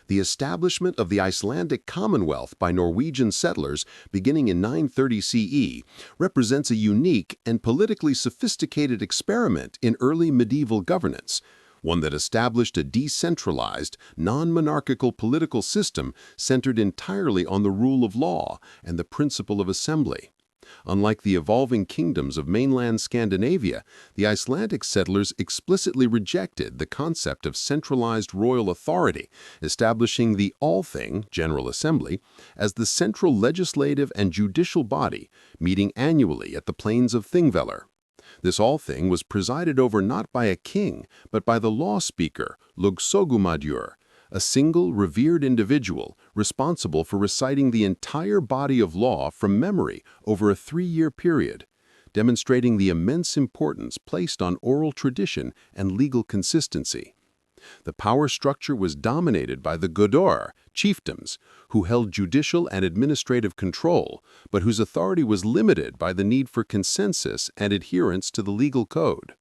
The establishment of the Icelandic Commonwealth by Norwegian settlers beginning in 930 CE represents a unique and politically sophisticated experiment in early medieval governance, one that established a decentralized, non-monarchical political system centered entirely on the rule of law and the principle of assembly. Unlike the evolving kingdoms of mainland Scandinavia, the Icelandic settlers explicitly rejected the concept of centralized royal authority, establishing the Althing, General Assembly, as the central legislative and judicial body, meeting annually at the plains of Thingvellir. This Althing was presided over not by a king, but by the law speaker, Lögsogumadur, a single revered individual responsible for reciting the entire body of law from memory over a 3-year period, demonstrating the immense importance placed on oral tradition and legal consistency. The power structure was dominated by the Godor, chiefdoms, who held judicial and administrative control, but whose authority was limited by the need for consensus and adherence to the legal code.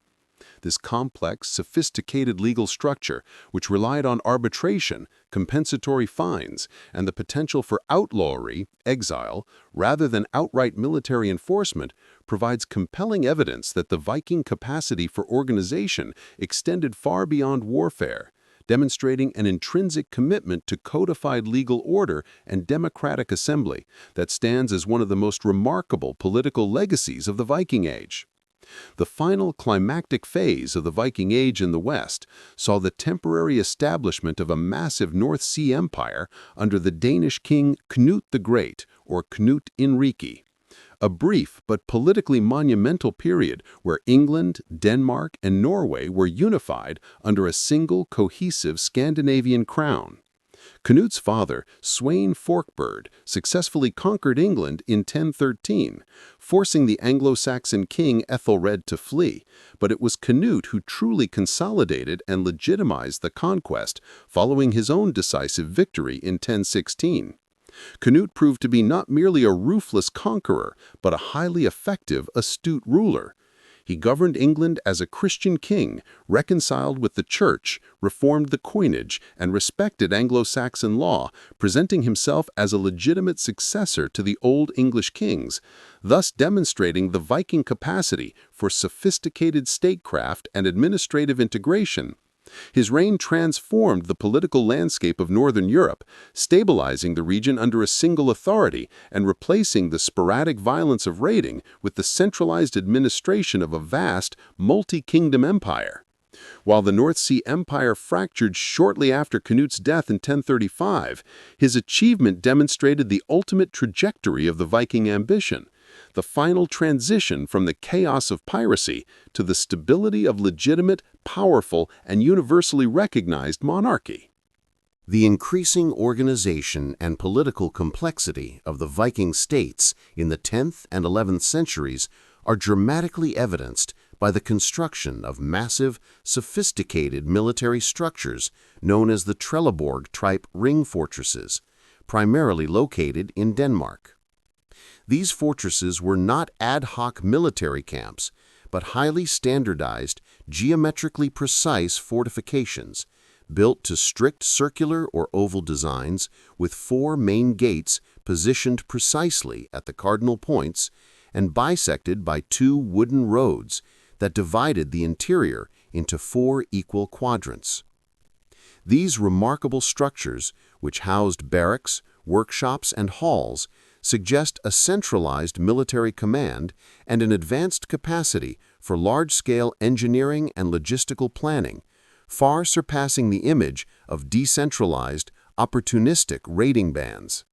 This complex, sophisticated legal structure, which relied on arbitration, compensatory fines, and the potential for outlawry, exile, rather than outright military enforcement, provides compelling evidence that the Viking capacity for organization extended far beyond warfare, demonstrating an intrinsic commitment to codified legal order and democratic assembly that stands as one of the most remarkable political legacies of the Viking Age. The final climactic phase of the Viking Age in the West saw the temporary establishment of a massive North Sea empire under the Danish king Cnut the Great, or Cnut Inriki. A brief but politically monumental period where England, Denmark, and Norway were unified under a single cohesive Scandinavian crown. Cnut's father, Sweyn Forkbeard, successfully conquered England in 1013, forcing the Anglo-Saxon king Ethelred to flee, but it was Cnut who truly consolidated and legitimized the conquest following his own decisive victory in 1016. Cnut proved to be not merely a ruthless conqueror, but a highly effective, astute ruler. He governed England as a Christian king, reconciled with the Church, reformed the coinage, and respected Anglo-Saxon law, presenting himself as a legitimate successor to the Old English kings, thus demonstrating the Viking capacity for sophisticated statecraft and administrative integration. His reign transformed the political landscape of Northern Europe, stabilizing the region under a single authority and replacing the sporadic violence of raiding with the centralized administration of a vast, multi-kingdom empire. While the North Sea Empire fractured shortly after Cnut's death in 1035, his achievement demonstrated the ultimate trajectory of the Viking ambition, the final transition from the chaos of piracy to the stability of legitimate, powerful, and universally recognized monarchy. The increasing organization and political complexity of the Viking states in the 10th and 11th centuries are dramatically evidenced by the construction of massive, sophisticated military structures known as the Trelleborg-type ring fortresses, primarily located in Denmark. These fortresses were not ad hoc military camps, but highly standardized, geometrically precise fortifications, built to strict circular or oval designs with 4 main gates positioned precisely at the cardinal points and bisected by 2 wooden roads that divided the interior into 4 equal quadrants. These remarkable structures, which housed barracks, workshops, and halls, suggest a centralized military command and an advanced capacity for large-scale engineering and logistical planning, far surpassing the image of decentralized, opportunistic raiding bands.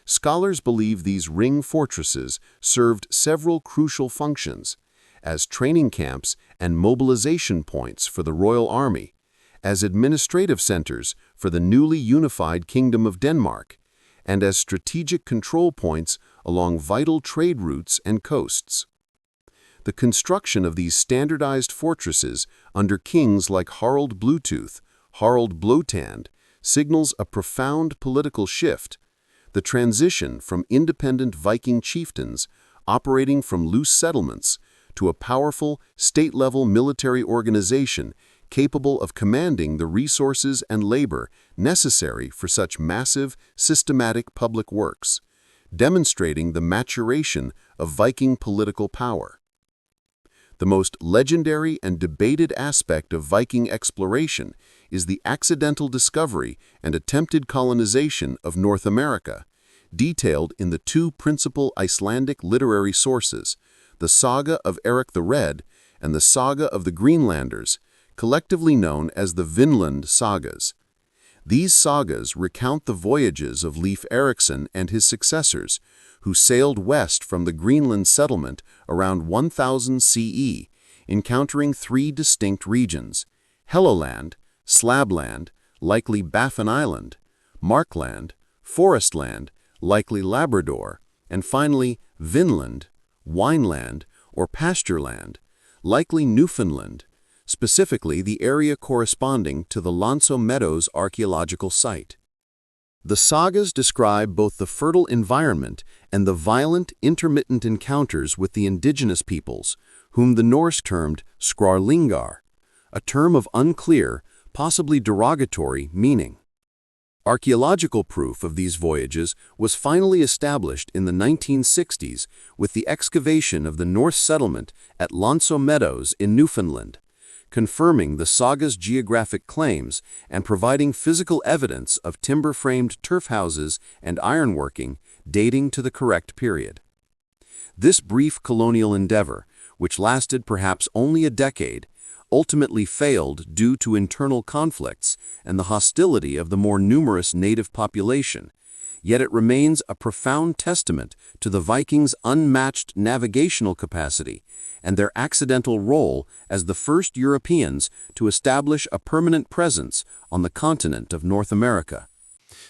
Scholars believe these ring fortresses served several crucial functions: as training camps and mobilization points for the Royal Army, as administrative centers for the newly unified Kingdom of Denmark, and as strategic control points along vital trade routes and coasts. The construction of these standardized fortresses under kings like Harald Bluetooth, Harald Blåtand, signals a profound political shift. The transition from independent Viking chieftains operating from loose settlements to a powerful, state-level military organization capable of commanding the resources and labor necessary for such massive, systematic public works, demonstrating the maturation of Viking political power. The most legendary and debated aspect of Viking exploration is the accidental discovery and attempted colonization of North America, detailed in the two principal Icelandic literary sources, the Saga of Eric the Red and the Saga of the Greenlanders, collectively known as the Vinland sagas. These sagas recount the voyages of Leif Erikson and his successors, who sailed west from the Greenland settlement around 1000 CE, encountering three distinct regions: Helluland, Slabland, likely Baffin Island; Markland, Forestland, likely Labrador; and finally Vinland, Wineland, or Pastureland, likely Newfoundland, specifically the area corresponding to the Lanso Meadows archaeological site. The sagas describe both the fertile environment and the violent, intermittent encounters with the indigenous peoples, whom the Norse termed Skrarlingar, a term of unclear, possibly derogatory, meaning. Archaeological proof of these voyages was finally established in the 1960s with the excavation of the Norse settlement at Lanso Meadows in Newfoundland, confirming the saga's geographic claims and providing physical evidence of timber-framed turf houses and ironworking dating to the correct period. This brief colonial endeavor, which lasted perhaps only a decade, ultimately failed due to internal conflicts and the hostility of the more numerous native population, yet it remains a profound testament to the Vikings' unmatched navigational capacity and their accidental role as the first Europeans to establish a permanent presence on the continent of North America.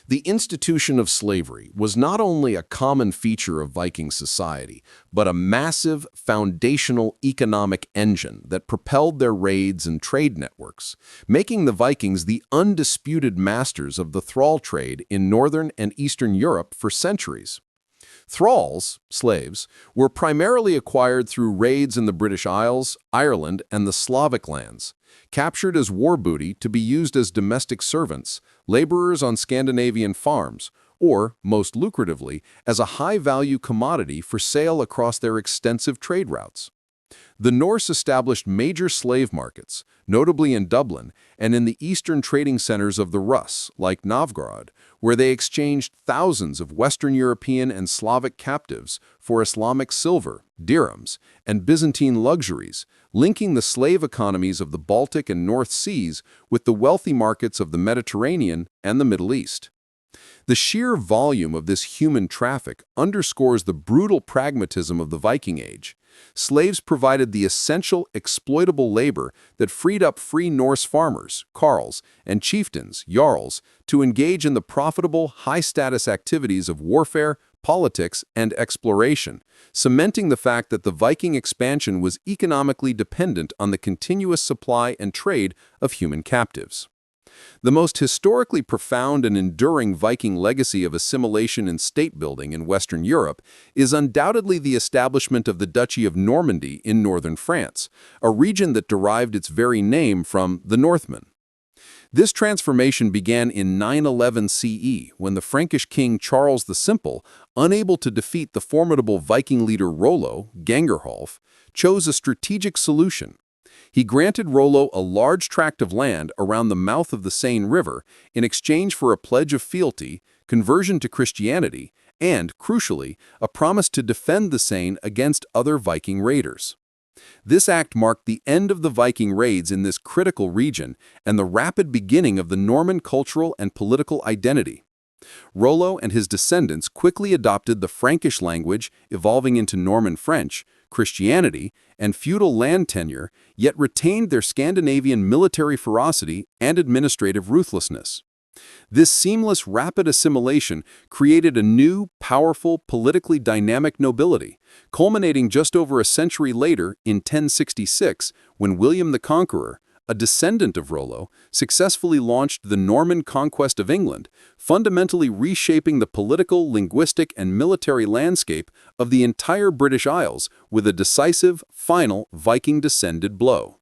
The institution of slavery was not only a common feature of Viking society, but a massive, foundational economic engine that propelled their raids and trade networks, making the Vikings the undisputed masters of the thrall trade in Northern and Eastern Europe for centuries. Thralls, slaves, were primarily acquired through raids in the British Isles, Ireland, and the Slavic lands, captured as war booty to be used as domestic servants, laborers on Scandinavian farms, or, most lucratively, as a high-value commodity for sale across their extensive trade routes. The Norse established major slave markets, notably in Dublin and in the eastern trading centers of the Rus, like Novgorod, where they exchanged thousands of Western European and Slavic captives for Islamic silver, dirhams, and Byzantine luxuries, linking the slave economies of the Baltic and North Seas with the wealthy markets of the Mediterranean and the Middle East. The sheer volume of this human traffic underscores the brutal pragmatism of the Viking Age. Slaves provided the essential, exploitable labor that freed up free Norse farmers, carls, and chieftains, jarls, to engage in the profitable, high-status activities of warfare, politics, and exploration, cementing the fact that the Viking expansion was economically dependent on the continuous supply and trade of human captives. The most historically profound and enduring Viking legacy of assimilation and state-building in Western Europe is undoubtedly the establishment of the Duchy of Normandy in northern France, a region that derived its very name from the Northmen. This transformation began in 911 CE, when the Frankish king Charles the Simple, unable to defeat the formidable Viking leader Rollo, Gengerholf, chose a strategic solution. He granted Rollo a large tract of land around the mouth of the Seine River in exchange for a pledge of fealty, conversion to Christianity, and, crucially, a promise to defend the Seine against other Viking raiders. This act marked the end of the Viking raids in this critical region and the rapid beginning of the Norman cultural and political identity. Rollo and his descendants quickly adopted the Frankish language, evolving into Norman French, Christianity, and feudal land tenure, yet retained their Scandinavian military ferocity and administrative ruthlessness. This seamless, rapid assimilation created a new, powerful, politically dynamic nobility, culminating just over a century later in 1066 when William the Conqueror, a descendant of Rollo, successfully launched the Norman conquest of England, fundamentally reshaping the political, linguistic, and military landscape of the entire British Isles with a decisive, final Viking-descended blow.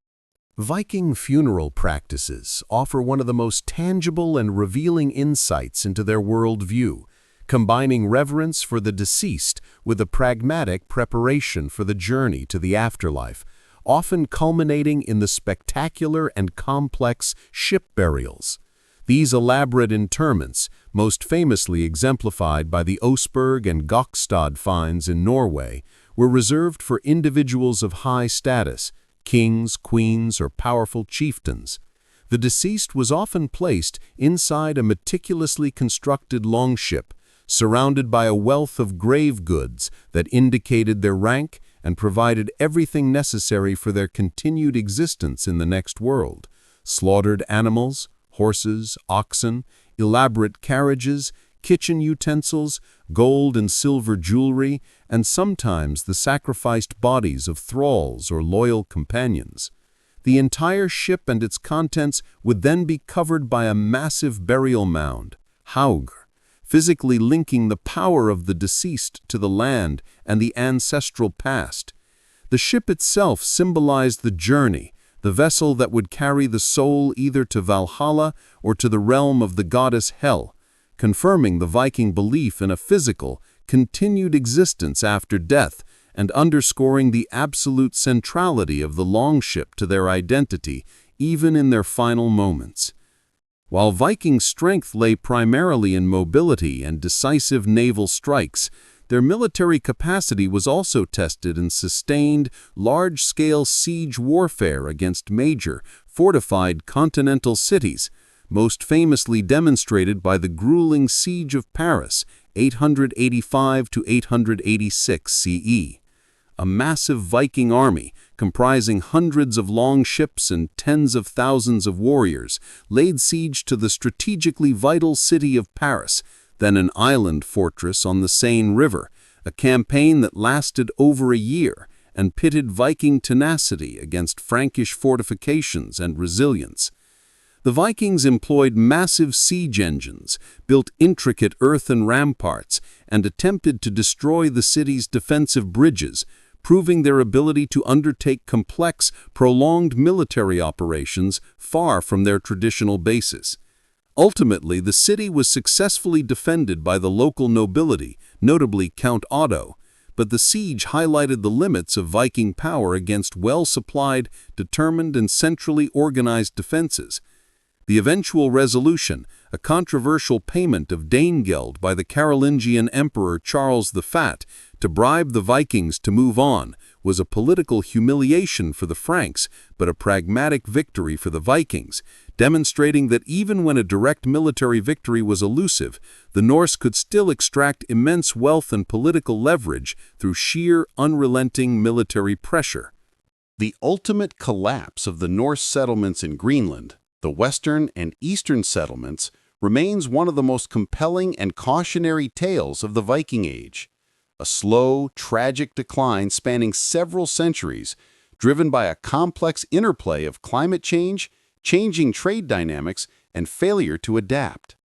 Viking funeral practices offer one of the most tangible and revealing insights into their worldview, combining reverence for the deceased with a pragmatic preparation for the journey to the afterlife, often culminating in the spectacular and complex ship burials. These elaborate interments, most famously exemplified by the Oseberg and Gokstad finds in Norway, were reserved for individuals of high status, kings, queens, or powerful chieftains. The deceased was often placed inside a meticulously constructed longship, surrounded by a wealth of grave goods that indicated their rank and provided everything necessary for their continued existence in the next world. Slaughtered animals, horses, oxen, elaborate carriages, kitchen utensils, gold and silver jewelry, and sometimes the sacrificed bodies of thralls or loyal companions. The entire ship and its contents would then be covered by a massive burial mound, haugr, physically linking the power of the deceased to the land and the ancestral past. The ship itself symbolized the journey, the vessel that would carry the soul either to Valhalla or to the realm of the goddess Hel, confirming the Viking belief in a physical, continued existence after death and underscoring the absolute centrality of the longship to their identity, even in their final moments. While Viking strength lay primarily in mobility and decisive naval strikes, their military capacity was also tested in sustained, large-scale siege warfare against major, fortified continental cities, most famously demonstrated by the grueling Siege of Paris, 885 to 886 CE. A massive Viking army, comprising hundreds of longships and tens of thousands of warriors, laid siege to the strategically vital city of Paris, then an island fortress on the Seine River, a campaign that lasted over a year and pitted Viking tenacity against Frankish fortifications and resilience. The Vikings employed massive siege engines, built intricate earthen ramparts, and attempted to destroy the city's defensive bridges, proving their ability to undertake complex, prolonged military operations far from their traditional bases. Ultimately, the city was successfully defended by the local nobility, notably Count Otto, but the siege highlighted the limits of Viking power against well-supplied, determined, and centrally organized defenses. The eventual resolution, a controversial payment of Danegeld by the Carolingian Emperor Charles the Fat to bribe the Vikings to move on, was a political humiliation for the Franks, but a pragmatic victory for the Vikings, demonstrating that even when a direct military victory was elusive, the Norse could still extract immense wealth and political leverage through sheer, unrelenting military pressure. The ultimate collapse of the Norse settlements in Greenland, the western and eastern settlements, remains one of the most compelling and cautionary tales of the Viking Age. A slow, tragic decline spanning several centuries, driven by a complex interplay of climate change, changing trade dynamics, and failure to adapt.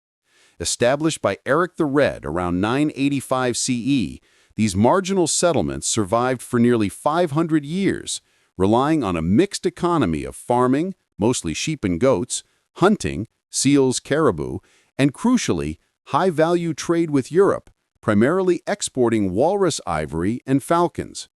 Established by Eric the Red around 985 CE, these marginal settlements survived for nearly 500 years, relying on a mixed economy of farming, mostly sheep and goats, hunting, seals, caribou, and crucially, high-value trade with Europe, primarily exporting walrus ivory and falcons.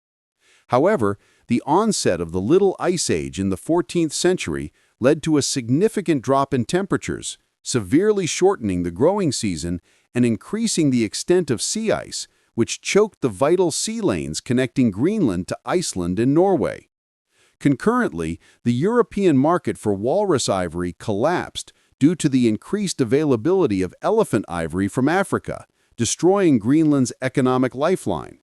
However, the onset of the Little Ice Age in the 14th century led to a significant drop in temperatures, severely shortening the growing season and increasing the extent of sea ice, which choked the vital sea lanes connecting Greenland to Iceland and Norway. Concurrently, the European market for walrus ivory collapsed due to the increased availability of elephant ivory from Africa, destroying Greenland's economic lifeline.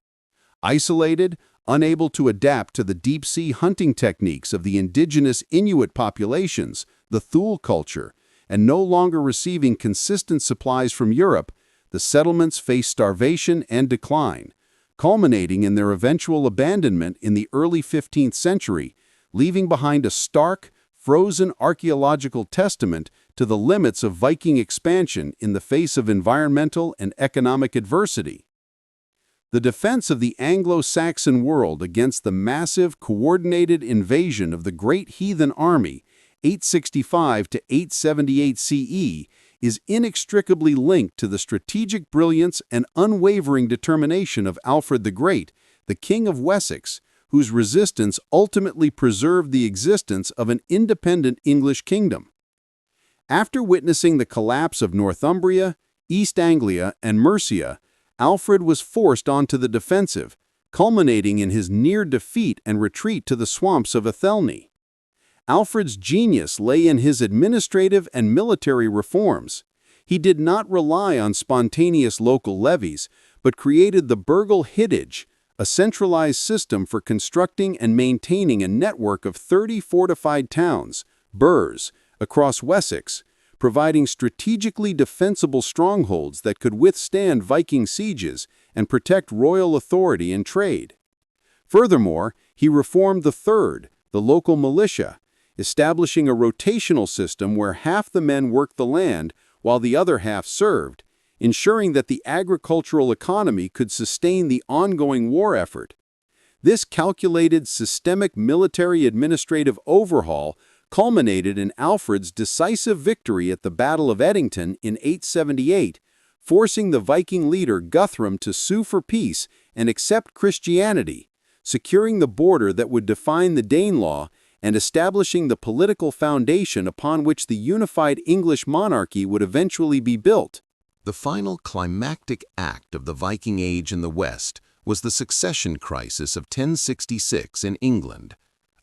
Isolated, unable to adapt to the deep-sea hunting techniques of the indigenous Inuit populations, the Thule culture, and no longer receiving consistent supplies from Europe, the settlements faced starvation and decline, culminating in their eventual abandonment in the early 15th century, leaving behind a stark, frozen archaeological testament to the limits of Viking expansion in the face of environmental and economic adversity. The defense of the Anglo-Saxon world against the massive, coordinated invasion of the Great Heathen Army, 865 to 878 CE, is inextricably linked to the strategic brilliance and unwavering determination of Alfred the Great, the King of Wessex, whose resistance ultimately preserved the existence of an independent English kingdom. After witnessing the collapse of Northumbria, East Anglia, and Mercia, Alfred was forced onto the defensive, culminating in his near defeat and retreat to the swamps of Athelney. Alfred's genius lay in his administrative and military reforms. He did not rely on spontaneous local levies, but created the Burgel Hittage, a centralized system for constructing and maintaining a network of 30 fortified towns, burhs, across Wessex, providing strategically defensible strongholds that could withstand Viking sieges and protect royal authority and trade. Furthermore, he reformed the Third, the local militia, establishing a rotational system where half the men worked the land while the other half served, ensuring that the agricultural economy could sustain the ongoing war effort. This calculated, systemic military administrative overhaul culminated in Alfred's decisive victory at the Battle of Edington in 878, forcing the Viking leader Guthrum to sue for peace and accept Christianity, securing the border that would define the Danelaw and establishing the political foundation upon which the unified English monarchy would eventually be built. The final climactic act of the Viking Age in the West was the succession crisis of 1066 in England,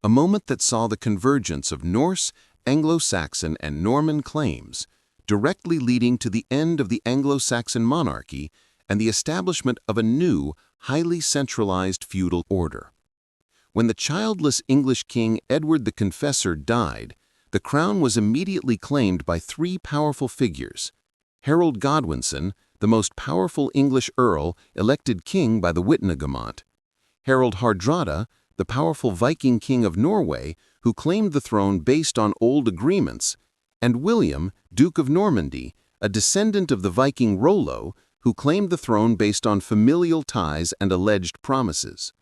a moment that saw the convergence of Norse, Anglo-Saxon, and Norman claims, directly leading to the end of the Anglo-Saxon monarchy and the establishment of a new, highly centralized feudal order. When the childless English king Edward the Confessor died, the crown was immediately claimed by three powerful figures: Harold Godwinson, the most powerful English earl elected king by the Witnagemot; Harald Hardrada, the powerful Viking king of Norway, who claimed the throne based on old agreements; and William, Duke of Normandy, a descendant of the Viking Rollo, who claimed the throne based on familial ties and alleged promises.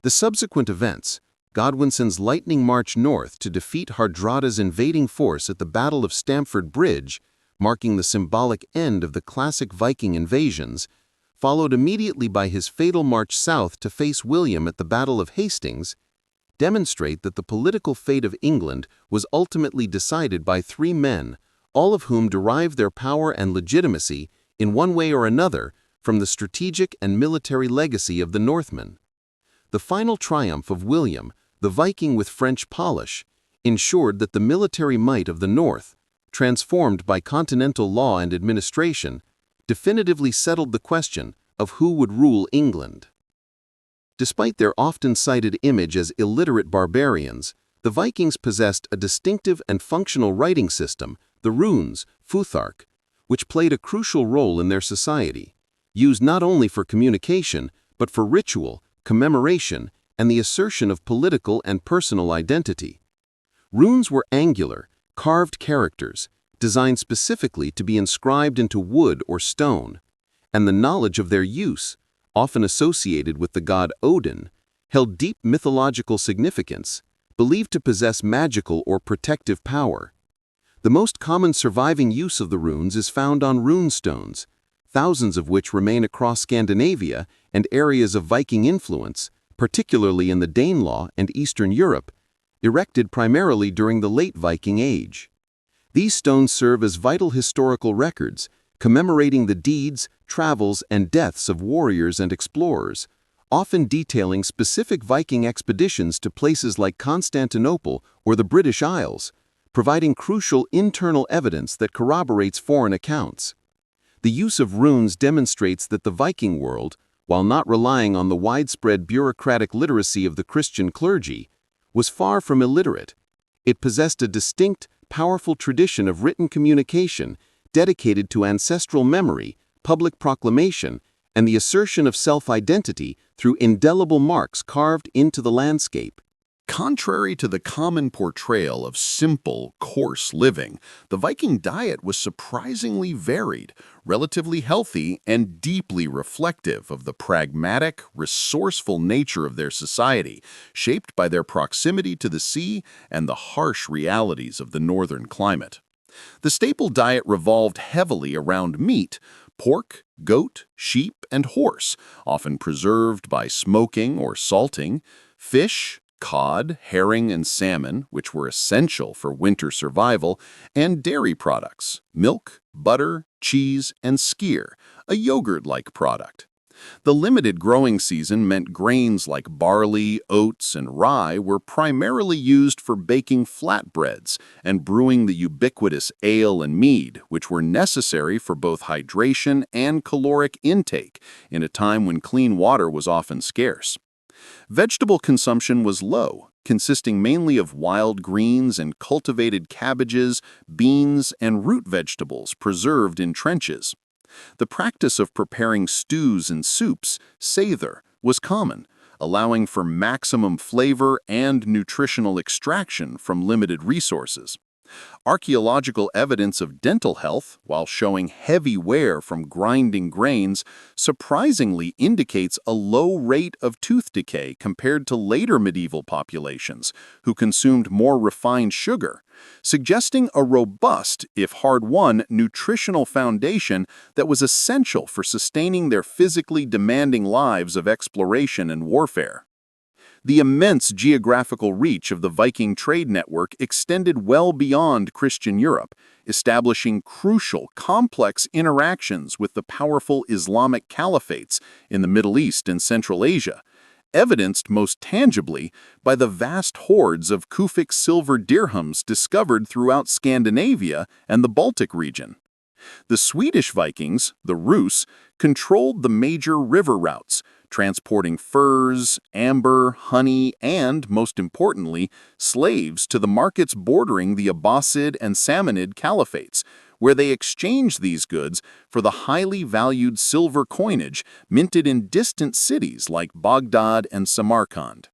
The subsequent events, Godwinson's lightning march north to defeat Hardrada's invading force at the Battle of Stamford Bridge, marking the symbolic end of the classic Viking invasions, followed immediately by his fatal march south to face William at the Battle of Hastings, demonstrate that the political fate of England was ultimately decided by three men, all of whom derived their power and legitimacy, in one way or another, from the strategic and military legacy of the Northmen. The final triumph of William, the Viking with French polish, ensured that the military might of the North, transformed by continental law and administration, definitively settled the question of who would rule England. Despite their often cited image as illiterate barbarians, the Vikings possessed a distinctive and functional writing system, the runes, futhark, which played a crucial role in their society, used not only for communication, but for ritual, commemoration, and the assertion of political and personal identity. Runes were angular, carved characters, designed specifically to be inscribed into wood or stone, and the knowledge of their use, often associated with the god Odin, held deep mythological significance, believed to possess magical or protective power. The most common surviving use of the runes is found on rune stones, thousands of which remain across Scandinavia and areas of Viking influence, particularly in the Danelaw and Eastern Europe, erected primarily during the late Viking Age. These stones serve as vital historical records, commemorating the deeds, travels, and deaths of warriors and explorers, often detailing specific Viking expeditions to places like Constantinople or the British Isles, providing crucial internal evidence that corroborates foreign accounts. The use of runes demonstrates that the Viking world, while not relying on the widespread bureaucratic literacy of the Christian clergy, was far from illiterate. It possessed a distinct, powerful tradition of written communication dedicated to ancestral memory, public proclamation, and the assertion of self-identity through indelible marks carved into the landscape. Contrary to the common portrayal of simple, coarse living, the Viking diet was surprisingly varied, relatively healthy, and deeply reflective of the pragmatic, resourceful nature of their society, shaped by their proximity to the sea and the harsh realities of the northern climate. The staple diet revolved heavily around meat: pork, goat, sheep, and horse, often preserved by smoking or salting; fish, cod, herring, and salmon, which were essential for winter survival; and dairy products: milk, butter, cheese, and skyr, a yogurt-like product. The limited growing season meant grains like barley, oats, and rye were primarily used for baking flatbreads and brewing the ubiquitous ale and mead, which were necessary for both hydration and caloric intake in a time when clean water was often scarce. Vegetable consumption was low, consisting mainly of wild greens and cultivated cabbages, beans, and root vegetables preserved in trenches. The practice of preparing stews and soups, seither, was common, allowing for maximum flavor and nutritional extraction from limited resources. Archaeological evidence of dental health, while showing heavy wear from grinding grains, surprisingly indicates a low rate of tooth decay compared to later medieval populations, who consumed more refined sugar, suggesting a robust, if hard-won, nutritional foundation that was essential for sustaining their physically demanding lives of exploration and warfare. The immense geographical reach of the Viking trade network extended well beyond Christian Europe, establishing crucial, complex interactions with the powerful Islamic caliphates in the Middle East and Central Asia, evidenced most tangibly by the vast hordes of Kufic silver dirhams discovered throughout Scandinavia and the Baltic region. The Swedish Vikings, the Rus, controlled the major river routes, transporting furs, amber, honey, and, most importantly, slaves to the markets bordering the Abbasid and Samanid caliphates, where they exchanged these goods for the highly valued silver coinage minted in distant cities like Baghdad and Samarkand.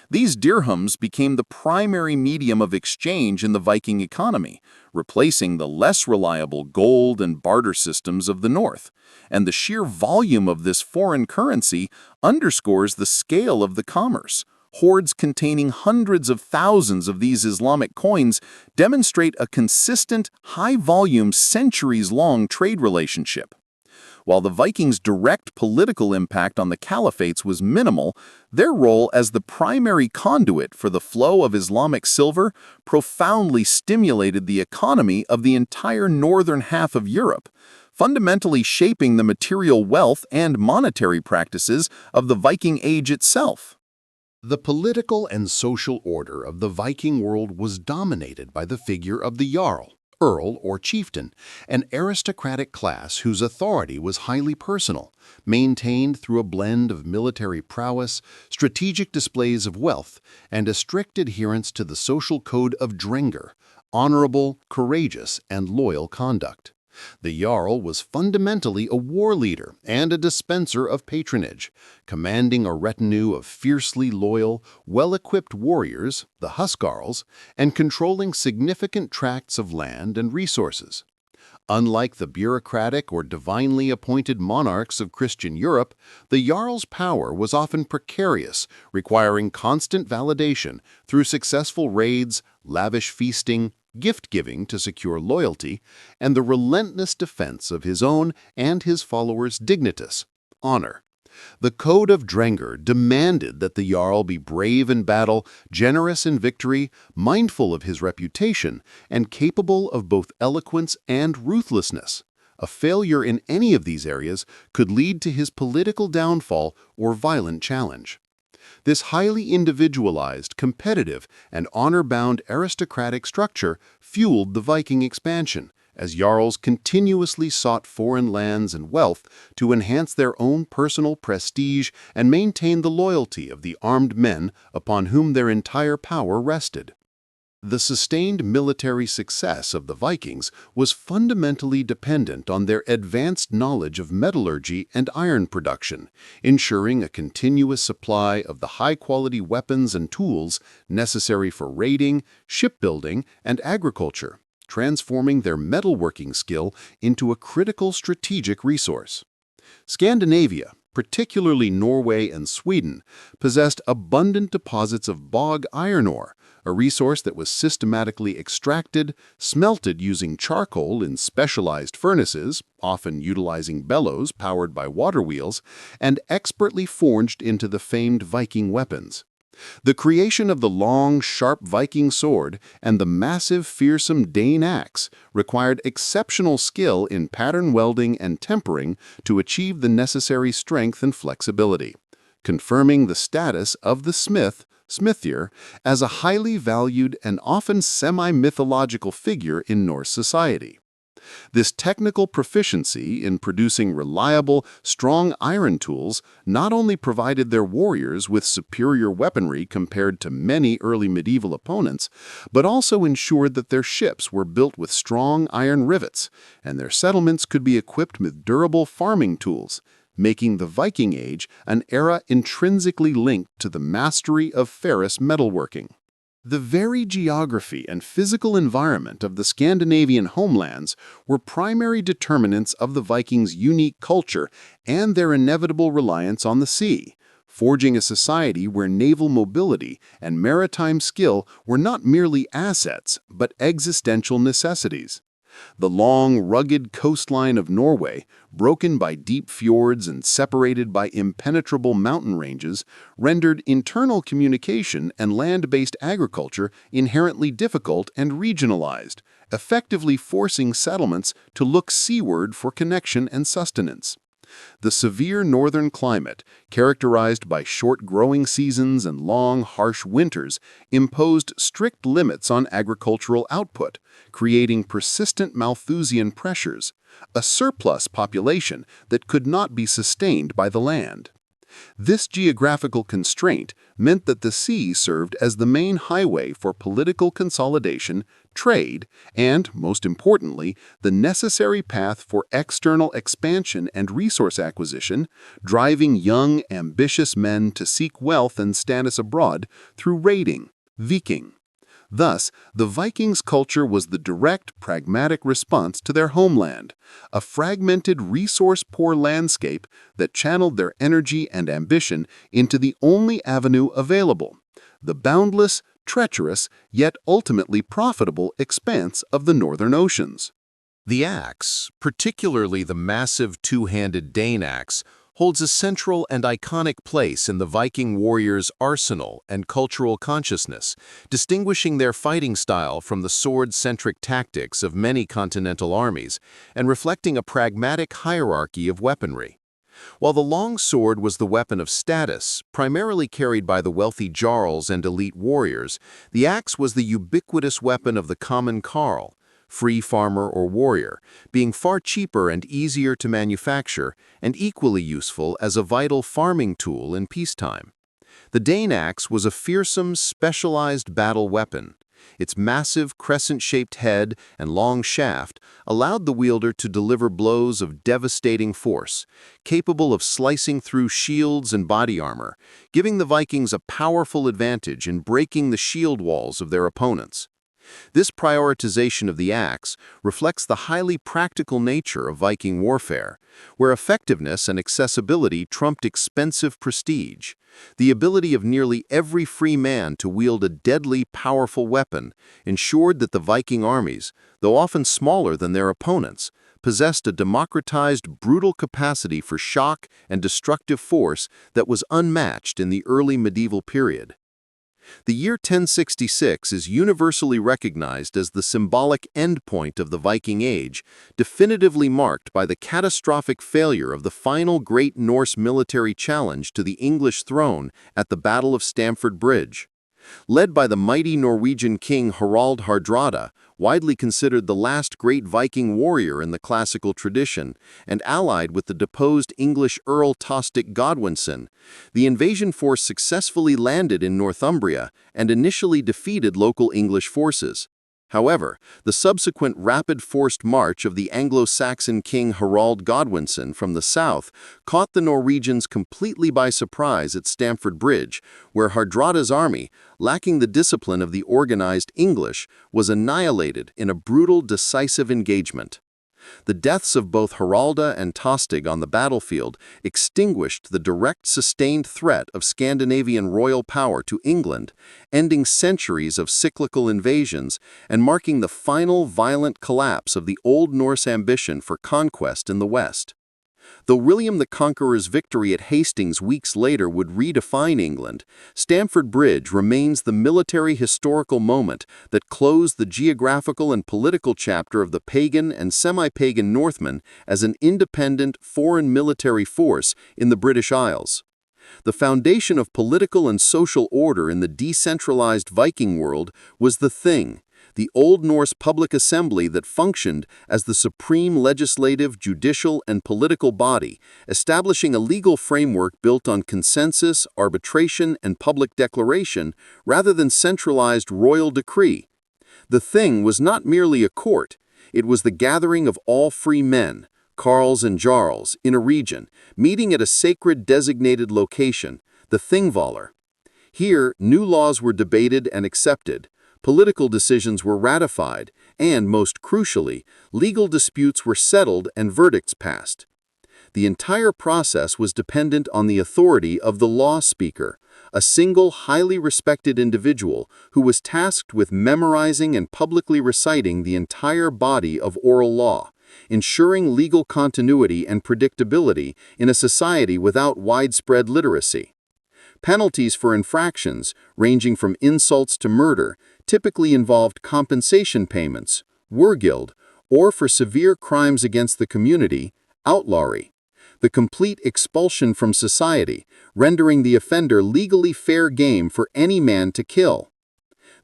These dirhams became the primary medium of exchange in the Viking economy, replacing the less reliable gold and barter systems of the north. And the sheer volume of this foreign currency underscores the scale of the commerce. Hoards containing hundreds of thousands of these Islamic coins demonstrate a consistent, high-volume, centuries-long trade relationship. While the Vikings' direct political impact on the caliphates was minimal, their role as the primary conduit for the flow of Islamic silver profoundly stimulated the economy of the entire northern half of Europe, fundamentally shaping the material wealth and monetary practices of the Viking Age itself. The political and social order of the Viking world was dominated by the figure of the Jarl, earl or chieftain, an aristocratic class whose authority was highly personal, maintained through a blend of military prowess, strategic displays of wealth, and a strict adherence to the social code of Drengr, honorable, courageous, and loyal conduct. The Jarl was fundamentally a war leader and a dispenser of patronage, commanding a retinue of fiercely loyal, well-equipped warriors, the Huskarls, and controlling significant tracts of land and resources. Unlike the bureaucratic or divinely appointed monarchs of Christian Europe, the Jarl's power was often precarious, requiring constant validation through successful raids, lavish feasting, gift-giving to secure loyalty, and the relentless defense of his own and his followers' dignitas, honor. The Code of Drengr demanded that the Jarl be brave in battle, generous in victory, mindful of his reputation, and capable of both eloquence and ruthlessness. A failure in any of these areas could lead to his political downfall or violent challenge. This highly individualized, competitive, and honor-bound aristocratic structure fueled the Viking expansion, as Jarls continuously sought foreign lands and wealth to enhance their own personal prestige and maintain the loyalty of the armed men upon whom their entire power rested. The sustained military success of the Vikings was fundamentally dependent on their advanced knowledge of metallurgy and iron production, ensuring a continuous supply of the high-quality weapons and tools necessary for raiding, shipbuilding, and agriculture, transforming their metalworking skill into a critical strategic resource. Scandinavia, particularly Norway and Sweden, possessed abundant deposits of bog iron ore, a resource that was systematically extracted, smelted using charcoal in specialized furnaces, often utilizing bellows powered by water wheels, and expertly forged into the famed Viking weapons. The creation of the long, sharp Viking sword and the massive, fearsome Dane axe required exceptional skill in pattern welding and tempering to achieve the necessary strength and flexibility, confirming the status of the smithier, as a highly valued and often semi-mythological figure in Norse society. This technical proficiency in producing reliable, strong iron tools not only provided their warriors with superior weaponry compared to many early medieval opponents, but also ensured that their ships were built with strong iron rivets, and their settlements could be equipped with durable farming tools, making the Viking Age an era intrinsically linked to the mastery of ferrous metalworking. The very geography and physical environment of the Scandinavian homelands were primary determinants of the Vikings' unique culture and their inevitable reliance on the sea, forging a society where naval mobility and maritime skill were not merely assets but existential necessities. The long, rugged coastline of Norway, broken by deep fjords and separated by impenetrable mountain ranges, rendered internal communication and land-based agriculture inherently difficult and regionalized, effectively forcing settlements to look seaward for connection and sustenance. The severe northern climate, characterized by short growing seasons and long, harsh winters, imposed strict limits on agricultural output, creating persistent Malthusian pressures, a surplus population that could not be sustained by the land. This geographical constraint meant that the sea served as the main highway for political consolidation, trade, and, most importantly, the necessary path for external expansion and resource acquisition, driving young, ambitious men to seek wealth and status abroad through raiding, Viking. Thus, the Vikings' culture was the direct, pragmatic response to their homeland, a fragmented, resource-poor landscape that channeled their energy and ambition into the only avenue available, the boundless, treacherous, yet ultimately profitable expanse of the northern oceans. The axe, particularly the massive two-handed Dane axe, holds a central and iconic place in the Viking warriors' arsenal and cultural consciousness, distinguishing their fighting style from the sword-centric tactics of many continental armies and reflecting a pragmatic hierarchy of weaponry. While the long sword was the weapon of status, primarily carried by the wealthy jarls and elite warriors, the axe was the ubiquitous weapon of the common carl, free farmer or warrior, being far cheaper and easier to manufacture and equally useful as a vital farming tool in peacetime. The Dane axe was a fearsome, specialized battle weapon. Its massive, crescent-shaped head and long shaft allowed the wielder to deliver blows of devastating force, capable of slicing through shields and body armor, giving the Vikings a powerful advantage in breaking the shield walls of their opponents. This prioritization of the axe reflects the highly practical nature of Viking warfare, where effectiveness and accessibility trumped expensive prestige. The ability of nearly every free man to wield a deadly, powerful weapon ensured that the Viking armies, though often smaller than their opponents, possessed a democratized, brutal capacity for shock and destructive force that was unmatched in the early medieval period. The year 1066 is universally recognized as the symbolic endpoint of the Viking Age, definitively marked by the catastrophic failure of the final great Norse military challenge to the English throne at the Battle of Stamford Bridge. Led by the mighty Norwegian king Harald Hardrada, widely considered the last great Viking warrior in the classical tradition, and allied with the deposed English Earl Tostig Godwinson, the invasion force successfully landed in Northumbria and initially defeated local English forces. However, the subsequent rapid forced march of the Anglo-Saxon king Harald Godwinson from the south caught the Norwegians completely by surprise at Stamford Bridge, where Hardrada's army, lacking the discipline of the organized English, was annihilated in a brutal, decisive engagement. The deaths of both Haralda and Tostig on the battlefield extinguished the direct sustained threat of Scandinavian royal power to England, ending centuries of cyclical invasions and marking the final violent collapse of the Old Norse ambition for conquest in the West. Though William the Conqueror's victory at Hastings weeks later would redefine England, Stamford Bridge remains the military historical moment that closed the geographical and political chapter of the pagan and semi-pagan Northmen as an independent foreign military force in the British Isles. The foundation of political and social order in the decentralized Viking world was the Thing, the Old Norse public assembly that functioned as the supreme legislative, judicial, and political body, establishing a legal framework built on consensus, arbitration, and public declaration rather than centralized royal decree. The Thing was not merely a court, it was the gathering of all free men, carls and jarls, in a region, meeting at a sacred designated location, the Thingvalar. Here, new laws were debated and accepted, political decisions were ratified, and, most crucially, legal disputes were settled and verdicts passed. The entire process was dependent on the authority of the law speaker, a single highly respected individual who was tasked with memorizing and publicly reciting the entire body of oral law, ensuring legal continuity and predictability in a society without widespread literacy. Penalties for infractions, ranging from insults to murder, typically involved compensation payments, wergild, or for severe crimes against the community, outlawry. The complete expulsion from society, rendering the offender legally fair game for any man to kill.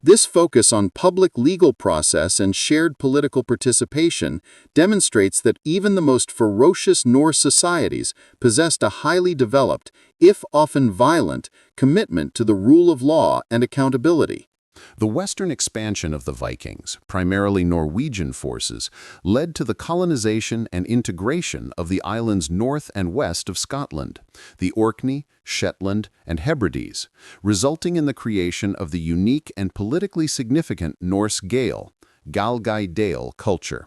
This focus on public legal process and shared political participation demonstrates that even the most ferocious Norse societies possessed a highly developed, if often violent, commitment to the rule of law and accountability. The western expansion of the Vikings, primarily Norwegian forces, led to the colonization and integration of the islands north and west of Scotland, the Orkney, Shetland, and Hebrides, resulting in the creation of the unique and politically significant Norse Gael, Dale culture.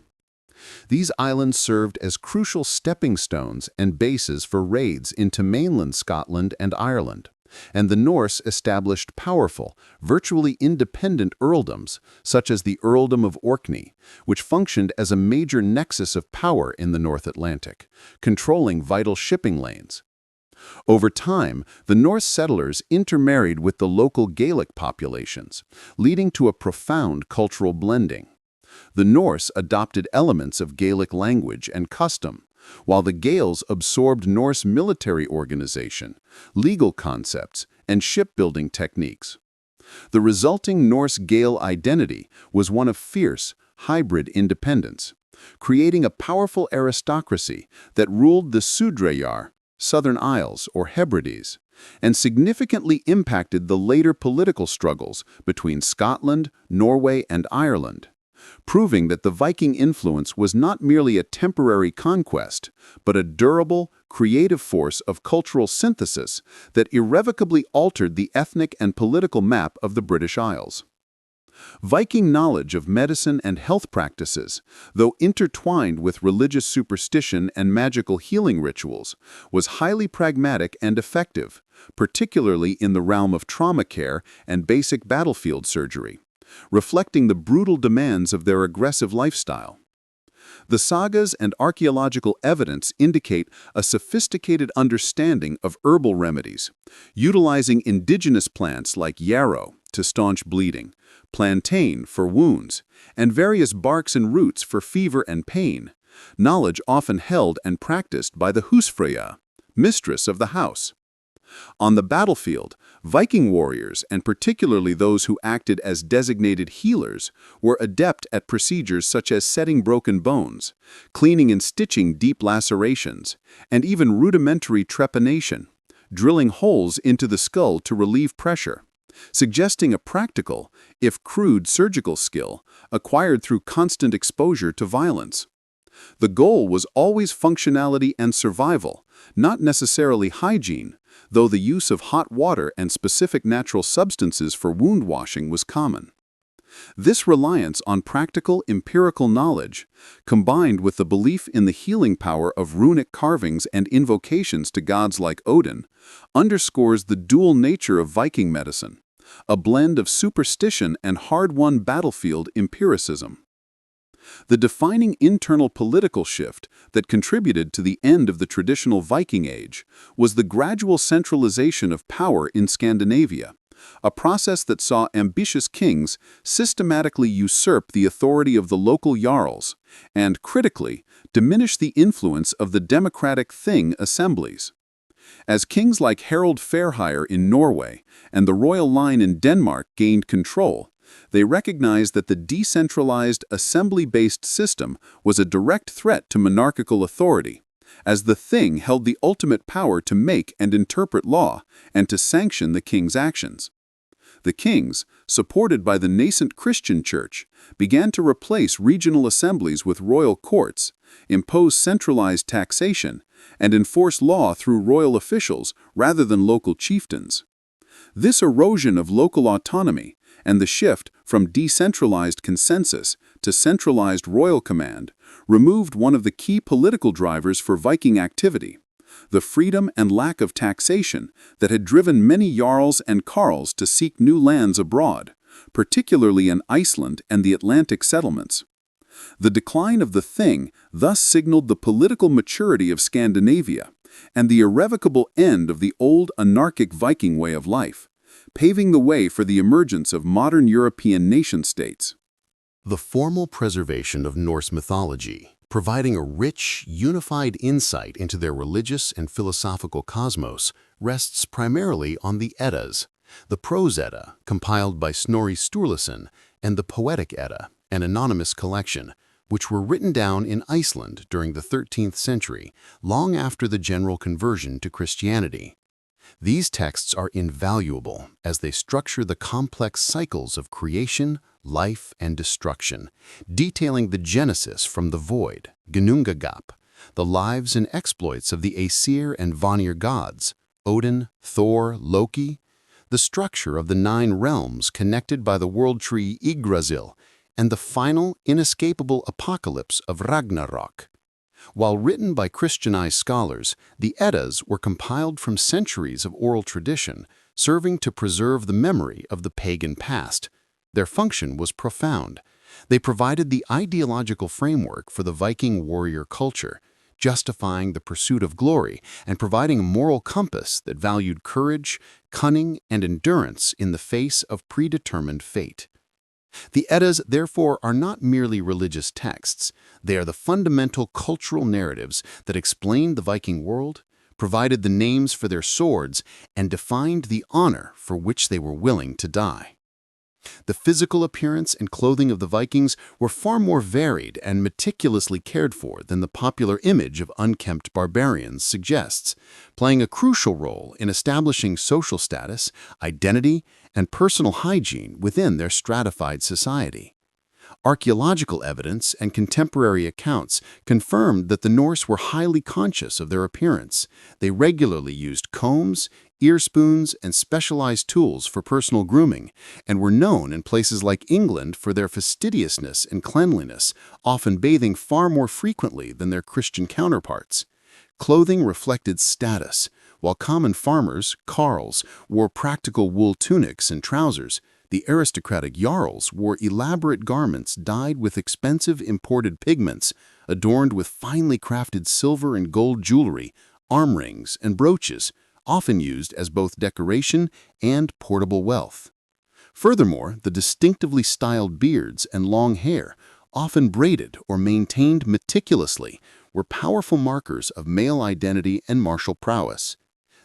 These islands served as crucial stepping stones and bases for raids into mainland Scotland and Ireland, and the Norse established powerful, virtually independent earldoms, such as the Earldom of Orkney, which functioned as a major nexus of power in the North Atlantic, controlling vital shipping lanes. Over time, the Norse settlers intermarried with the local Gaelic populations, leading to a profound cultural blending. The Norse adopted elements of Gaelic language and custom, while the Gaels absorbed Norse military organization, legal concepts, and shipbuilding techniques. The resulting Norse Gael identity was one of fierce, hybrid independence, creating a powerful aristocracy that ruled the Sudreyjar, Southern Isles or Hebrides, and significantly impacted the later political struggles between Scotland, Norway, and Ireland, proving that the Viking influence was not merely a temporary conquest, but a durable, creative force of cultural synthesis that irrevocably altered the ethnic and political map of the British Isles. Viking knowledge of medicine and health practices, though intertwined with religious superstition and magical healing rituals, was highly pragmatic and effective, particularly in the realm of trauma care and basic battlefield surgery, reflecting the brutal demands of their aggressive lifestyle. The sagas and archaeological evidence indicate a sophisticated understanding of herbal remedies, utilizing indigenous plants like yarrow to staunch bleeding, plantain for wounds, and various barks and roots for fever and pain, knowledge often held and practiced by the husfreyja, mistress of the house. On the battlefield, Viking warriors, and particularly those who acted as designated healers, were adept at procedures such as setting broken bones, cleaning and stitching deep lacerations, and even rudimentary trepanation, drilling holes into the skull to relieve pressure, suggesting a practical, if crude surgical skill, acquired through constant exposure to violence. The goal was always functionality and survival, not necessarily hygiene, though the use of hot water and specific natural substances for wound washing was common. This reliance on practical, empirical knowledge, combined with the belief in the healing power of runic carvings and invocations to gods like Odin, underscores the dual nature of Viking medicine, a blend of superstition and hard-won battlefield empiricism. The defining internal political shift that contributed to the end of the traditional Viking Age was the gradual centralization of power in Scandinavia, a process that saw ambitious kings systematically usurp the authority of the local jarls and, critically, diminish the influence of the democratic thing assemblies. As kings like Harald Fairhair in Norway and the royal line in Denmark gained control, they recognized that the decentralized, assembly-based system was a direct threat to monarchical authority, as the thing held the ultimate power to make and interpret law and to sanction the king's actions. The kings, supported by the nascent Christian church, began to replace regional assemblies with royal courts, impose centralized taxation, and enforce law through royal officials rather than local chieftains. This erosion of local autonomy and the shift from decentralized consensus to centralized royal command removed one of the key political drivers for Viking activity, the freedom and lack of taxation that had driven many jarls and carls to seek new lands abroad, particularly in Iceland and the Atlantic settlements. The decline of the thing thus signaled the political maturity of Scandinavia and the irrevocable end of the old anarchic Viking way of life, paving the way for the emergence of modern European nation-states. The formal preservation of Norse mythology, providing a rich, unified insight into their religious and philosophical cosmos, rests primarily on the Eddas, the Prose Edda, compiled by Snorri Sturluson, and the Poetic Edda, an anonymous collection, which were written down in Iceland during the 13th century, long after the general conversion to Christianity. These texts are invaluable as they structure the complex cycles of creation, life, and destruction, detailing the genesis from the void, Ginnungagap, the lives and exploits of the Aesir and Vanir gods, Odin, Thor, Loki, the structure of the 9 realms connected by the world tree Yggdrasil, and the final, inescapable apocalypse of Ragnarök. While written by Christianized scholars, the Eddas were compiled from centuries of oral tradition, serving to preserve the memory of the pagan past. Their function was profound. They provided the ideological framework for the Viking warrior culture, justifying the pursuit of glory and providing a moral compass that valued courage, cunning, and endurance in the face of predetermined fate. The Eddas, therefore, are not merely religious texts. They are the fundamental cultural narratives that explained the Viking world, provided the names for their swords, and defined the honor for which they were willing to die. The physical appearance and clothing of the Vikings were far more varied and meticulously cared for than the popular image of unkempt barbarians suggests, playing a crucial role in establishing social status, identity, and personal hygiene within their stratified society. Archaeological evidence and contemporary accounts confirmed that the Norse were highly conscious of their appearance. They regularly used combs, ear spoons, and specialized tools for personal grooming, and were known in places like England for their fastidiousness and cleanliness, often bathing far more frequently than their Christian counterparts. Clothing reflected status. While common farmers, carls, wore practical wool tunics and trousers, the aristocratic jarls wore elaborate garments dyed with expensive imported pigments, adorned with finely crafted silver and gold jewelry, arm rings, and brooches, often used as both decoration and portable wealth. Furthermore, the distinctively styled beards and long hair, often braided or maintained meticulously, were powerful markers of male identity and martial prowess.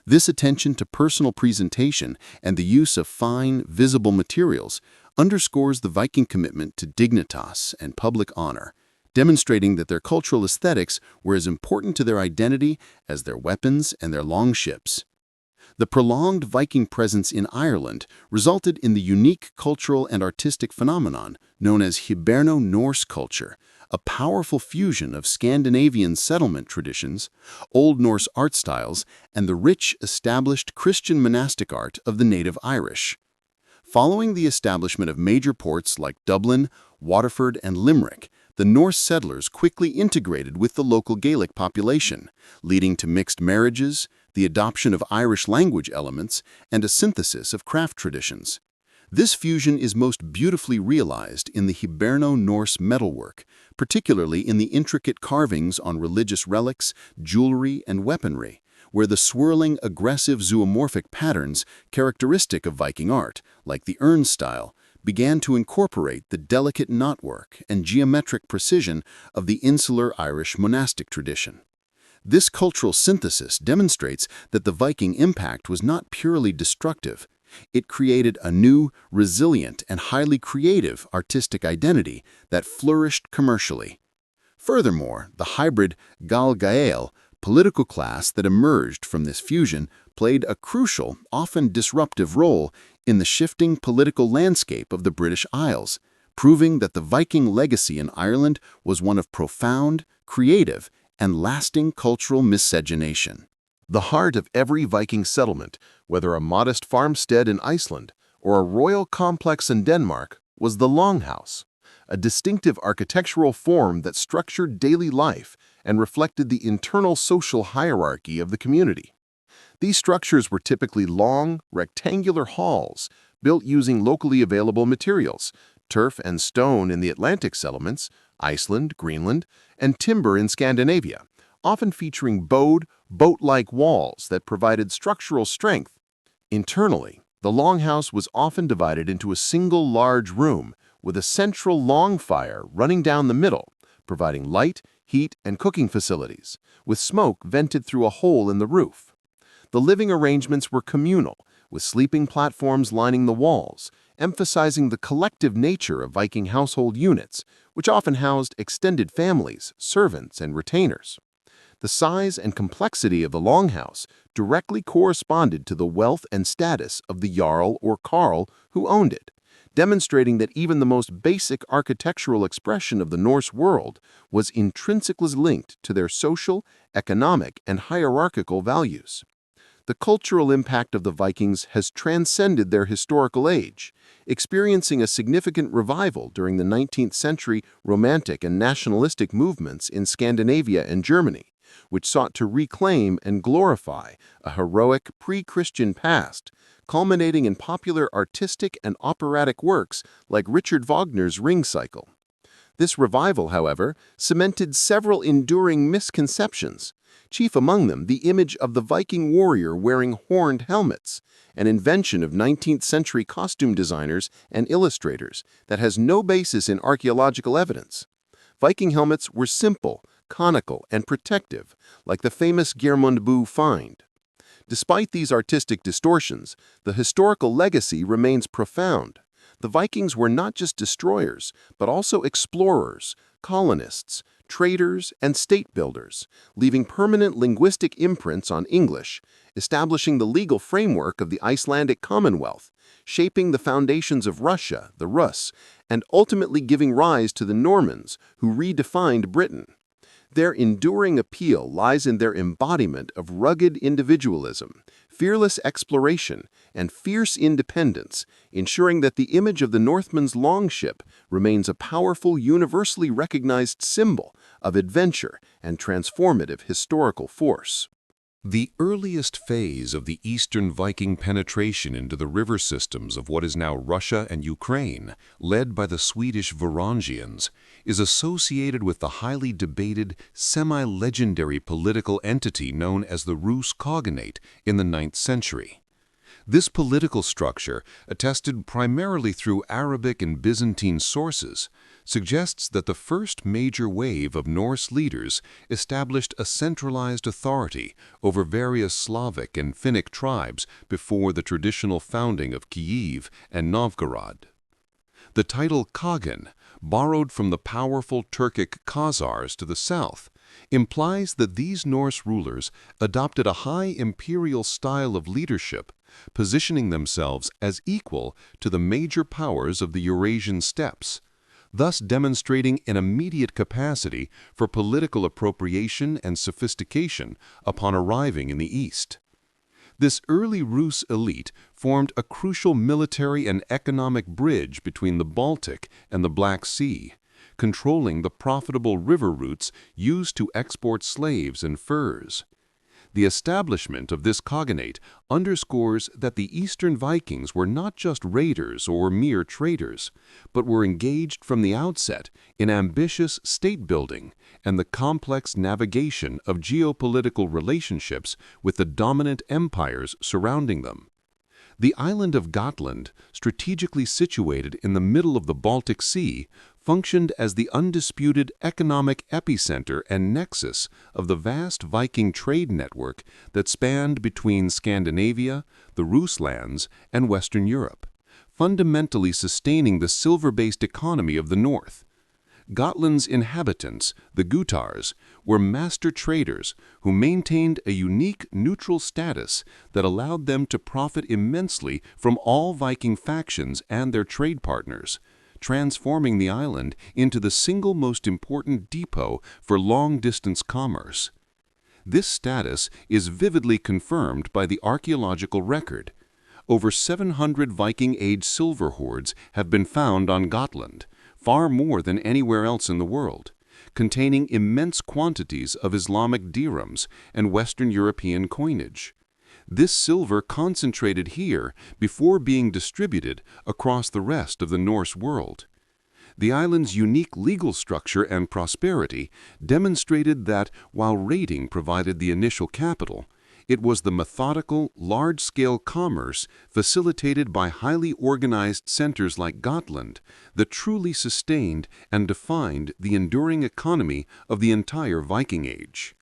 This attention to personal presentation and the use of fine, visible materials underscores the Viking commitment to dignitas and public honor, demonstrating that their cultural aesthetics were as important to their identity as their weapons and their longships. The prolonged Viking presence in Ireland resulted in the unique cultural and artistic phenomenon known as Hiberno-Norse culture, a powerful fusion of Scandinavian settlement traditions, Old Norse art styles, and the rich, established Christian monastic art of the native Irish. Following the establishment of major ports like Dublin, Waterford, and Limerick, the Norse settlers quickly integrated with the local Gaelic population, leading to mixed marriages, the adoption of Irish language elements, and a synthesis of craft traditions. This fusion is most beautifully realized in the Hiberno-Norse metalwork, particularly in the intricate carvings on religious relics, jewelry, and weaponry, where the swirling, aggressive zoomorphic patterns characteristic of Viking art, like the urn style, began to incorporate the delicate knotwork and geometric precision of the insular Irish monastic tradition. This cultural synthesis demonstrates that the Viking impact was not purely destructive. It created a new, resilient, and highly creative artistic identity that flourished commercially. Furthermore, the hybrid Gal-Gael political class that emerged from this fusion played a crucial, often disruptive role in the shifting political landscape of the British Isles, proving that the Viking legacy in Ireland was one of profound, creative, and lasting cultural miscegenation. The heart of every Viking settlement, whether a modest farmstead in Iceland or a royal complex in Denmark, was the longhouse, a distinctive architectural form that structured daily life and reflected the internal social hierarchy of the community. These structures were typically long, rectangular halls built using locally available materials, turf and stone in the Atlantic settlements, Iceland, Greenland, and timber in Scandinavia, often featuring bowed, boat-like walls that provided structural strength. Internally, the longhouse was often divided into a single large room with a central long fire running down the middle, providing light, heat, and cooking facilities, with smoke vented through a hole in the roof. The living arrangements were communal, with sleeping platforms lining the walls, emphasizing the collective nature of Viking household units, which often housed extended families, servants, and retainers. The size and complexity of the longhouse directly corresponded to the wealth and status of the jarl or carl who owned it, demonstrating that even the most basic architectural expression of the Norse world was intrinsically linked to their social, economic, and hierarchical values. The cultural impact of the Vikings has transcended their historical age, experiencing a significant revival during the 19th century Romantic and nationalistic movements in Scandinavia and Germany, which sought to reclaim and glorify a heroic pre-Christian past, culminating in popular artistic and operatic works like Richard Wagner's Ring Cycle. This revival, however, cemented several enduring misconceptions, chief among them the image of the Viking warrior wearing horned helmets, an invention of 19th century costume designers and illustrators that has no basis in archaeological evidence. Viking helmets were simple, conical, and protective, like the famous Geirmundbu find. Despite these artistic distortions, the historical legacy remains profound. The Vikings were not just destroyers, but also explorers, colonists, traders, and state builders, leaving permanent linguistic imprints on English, establishing the legal framework of the Icelandic Commonwealth, shaping the foundations of Russia, the Rus, and ultimately giving rise to the Normans, who redefined Britain. Their enduring appeal lies in their embodiment of rugged individualism, fearless exploration, and fierce independence, ensuring that the image of the Northman's longship remains a powerful, universally recognized symbol of adventure and transformative historical force. The earliest phase of the Eastern Viking penetration into the river systems of what is now Russia and Ukraine, led by the Swedish Varangians, is associated with the highly debated, semi-legendary political entity known as the Rus Khaganate in the 9th century. This political structure, attested primarily through Arabic and Byzantine sources, suggests that the first major wave of Norse leaders established a centralized authority over various Slavic and Finnic tribes before the traditional founding of Kyiv and Novgorod. The title Khagan, borrowed from the powerful Turkic Khazars to the south, implies that these Norse rulers adopted a high imperial style of leadership, positioning themselves as equal to the major powers of the Eurasian steppes, thus demonstrating an immediate capacity for political appropriation and sophistication upon arriving in the East. This early Rus elite formed a crucial military and economic bridge between the Baltic and the Black Sea, controlling the profitable river routes used to export slaves and furs. The establishment of this cognate underscores that the Eastern Vikings were not just raiders or mere traders, but were engaged from the outset in ambitious state-building and the complex navigation of geopolitical relationships with the dominant empires surrounding them. The island of Gotland, strategically situated in the middle of the Baltic Sea, functioned as the undisputed economic epicenter and nexus of the vast Viking trade network that spanned between Scandinavia, the Ruslands, and Western Europe, fundamentally sustaining the silver-based economy of the north. Gotland's inhabitants, the Gutars, were master traders who maintained a unique neutral status that allowed them to profit immensely from all Viking factions and their trade partners, transforming the island into the single most important depot for long-distance commerce. This status is vividly confirmed by the archaeological record. Over 700 Viking Age silver hoards have been found on Gotland, far more than anywhere else in the world, containing immense quantities of Islamic dirhams and Western European coinage. This silver concentrated here before being distributed across the rest of the Norse world. The island's unique legal structure and prosperity demonstrated that while raiding provided the initial capital, it was the methodical, large-scale commerce facilitated by highly organized centers like Gotland that truly sustained and defined the enduring economy of the entire Viking Age.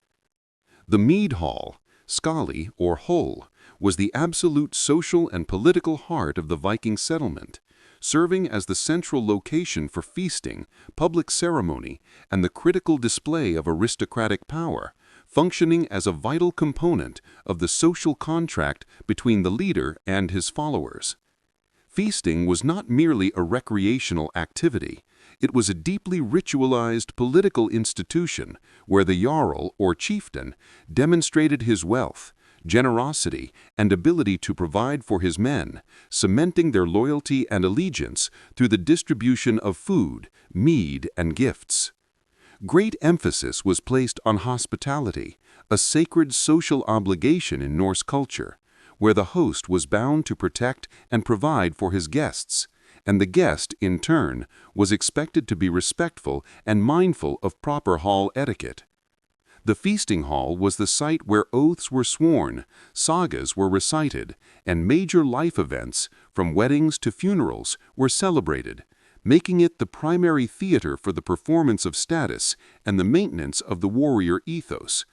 The mead hall, Skali or Hull, was the absolute social and political heart of the Viking settlement, serving as the central location for feasting, public ceremony, and the critical display of aristocratic power, functioning as a vital component of the social contract between the leader and his followers. Feasting was not merely a recreational activity. It was a deeply ritualized political institution where the Jarl or chieftain demonstrated his wealth, generosity, and ability to provide for his men, cementing their loyalty and allegiance through the distribution of food, mead, and gifts. Great emphasis was placed on hospitality, a sacred social obligation in Norse culture, where the host was bound to protect and provide for his guests, and the guest, in turn, was expected to be respectful and mindful of proper hall etiquette. The feasting hall was the site where oaths were sworn, sagas were recited, and major life events, from weddings to funerals, were celebrated, making it the primary theater for the performance of status and the maintenance of the warrior ethos,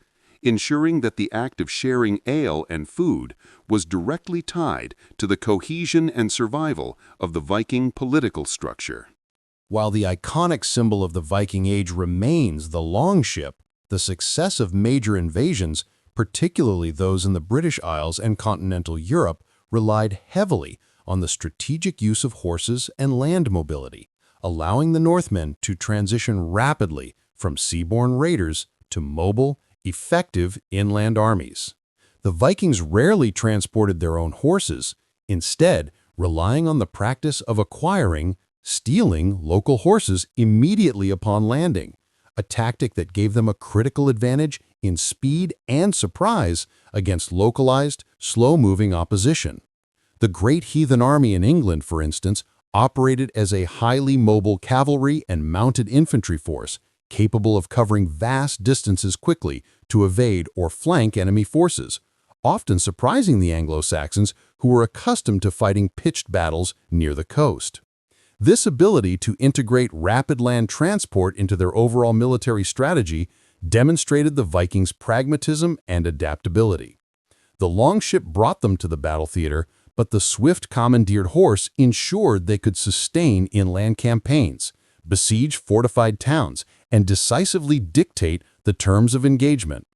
ensuring that the act of sharing ale and food was directly tied to the cohesion and survival of the Viking political structure. While the iconic symbol of the Viking Age remains the longship, the success of major invasions, particularly those in the British Isles and continental Europe, relied heavily on the strategic use of horses and land mobility, allowing the Northmen to transition rapidly from seaborne raiders to mobile, effective inland armies. The Vikings rarely transported their own horses, instead relying on the practice of stealing local horses immediately upon landing, a tactic that gave them a critical advantage in speed and surprise against localized, slow-moving opposition. The great Heathen army in England, for instance, operated as a highly mobile cavalry and mounted infantry force, capable of covering vast distances quickly to evade or flank enemy forces, often surprising the Anglo-Saxons who were accustomed to fighting pitched battles near the coast. This ability to integrate rapid land transport into their overall military strategy demonstrated the Vikings' pragmatism and adaptability. The longship brought them to the battle theater, but the swift commandeered horse ensured they could sustain inland campaigns, besiege fortified towns, and decisively dictate the terms of engagement.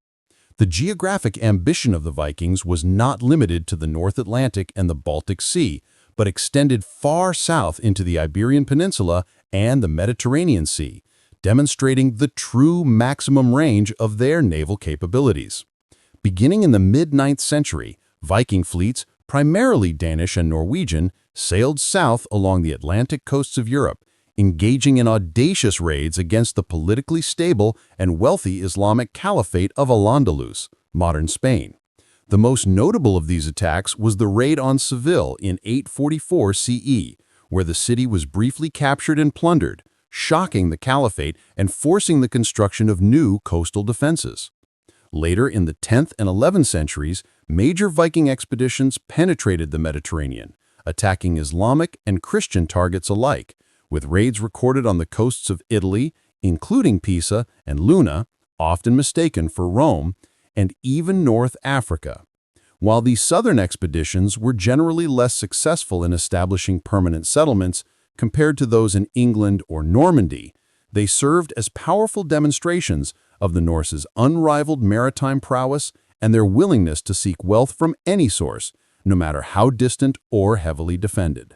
The geographic ambition of the Vikings was not limited to the North Atlantic and the Baltic Sea, but extended far south into the Iberian Peninsula and the Mediterranean Sea, demonstrating the true maximum range of their naval capabilities. Beginning in the mid-9th century, Viking fleets, primarily Danish and Norwegian, sailed south along the Atlantic coasts of Europe, engaging in audacious raids against the politically stable and wealthy Islamic Caliphate of Al-Andalus, modern Spain. The most notable of these attacks was the raid on Seville in 844 CE, where the city was briefly captured and plundered, shocking the Caliphate and forcing the construction of new coastal defenses. Later in the 10th and 11th centuries, major Viking expeditions penetrated the Mediterranean, attacking Islamic and Christian targets alike, with raids recorded on the coasts of Italy, including Pisa and Luna, often mistaken for Rome, and even North Africa. While these southern expeditions were generally less successful in establishing permanent settlements compared to those in England or Normandy, they served as powerful demonstrations of the Norse's unrivaled maritime prowess and their willingness to seek wealth from any source, no matter how distant or heavily defended.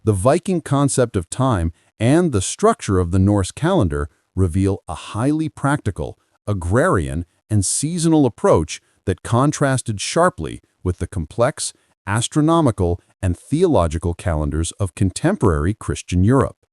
The Viking concept of time and the structure of the Norse calendar reveal a highly practical, agrarian, and seasonal approach that contrasted sharply with the complex, astronomical, and theological calendars of contemporary Christian Europe.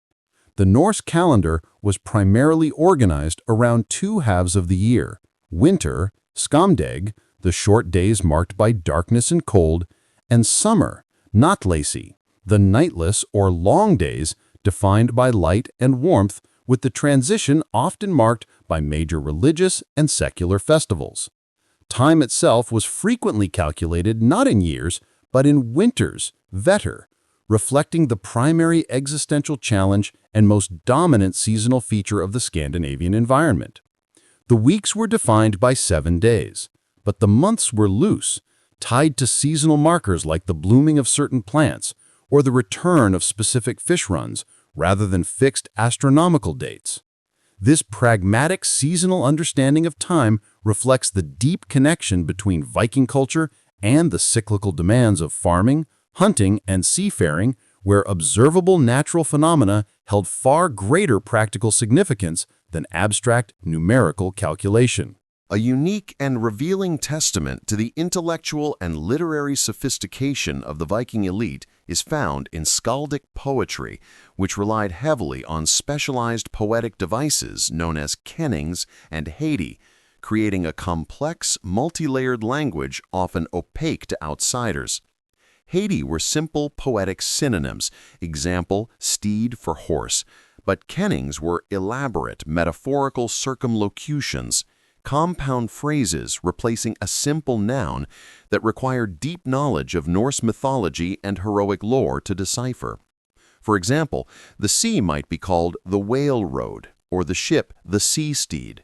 The Norse calendar was primarily organized around two halves of the year: winter, skamdeg, the short days marked by darkness and cold, and summer, natleysi, the nightless or long days defined by light and warmth, with the transition often marked by major religious and secular festivals. Time itself was frequently calculated not in years, but in winters, vetter, reflecting the primary existential challenge and most dominant seasonal feature of the Scandinavian environment. The weeks were defined by 7 days, but the months were loose, tied to seasonal markers like the blooming of certain plants or the return of specific fish runs, rather than fixed astronomical dates. This pragmatic seasonal understanding of time reflects the deep connection between Viking culture and the cyclical demands of farming, hunting, and seafaring, where observable natural phenomena held far greater practical significance than abstract numerical calculation. A unique and revealing testament to the intellectual and literary sophistication of the Viking elite is found in skaldic poetry, which relied heavily on specialized poetic devices known as kennings and heidi, creating a complex, multi-layered language often opaque to outsiders. Heidi were simple poetic synonyms, example, steed for horse, but kennings were elaborate, metaphorical circumlocutions, compound phrases replacing a simple noun that required deep knowledge of Norse mythology and heroic lore to decipher. For example, the sea might be called the whale road, or the ship the sea steed.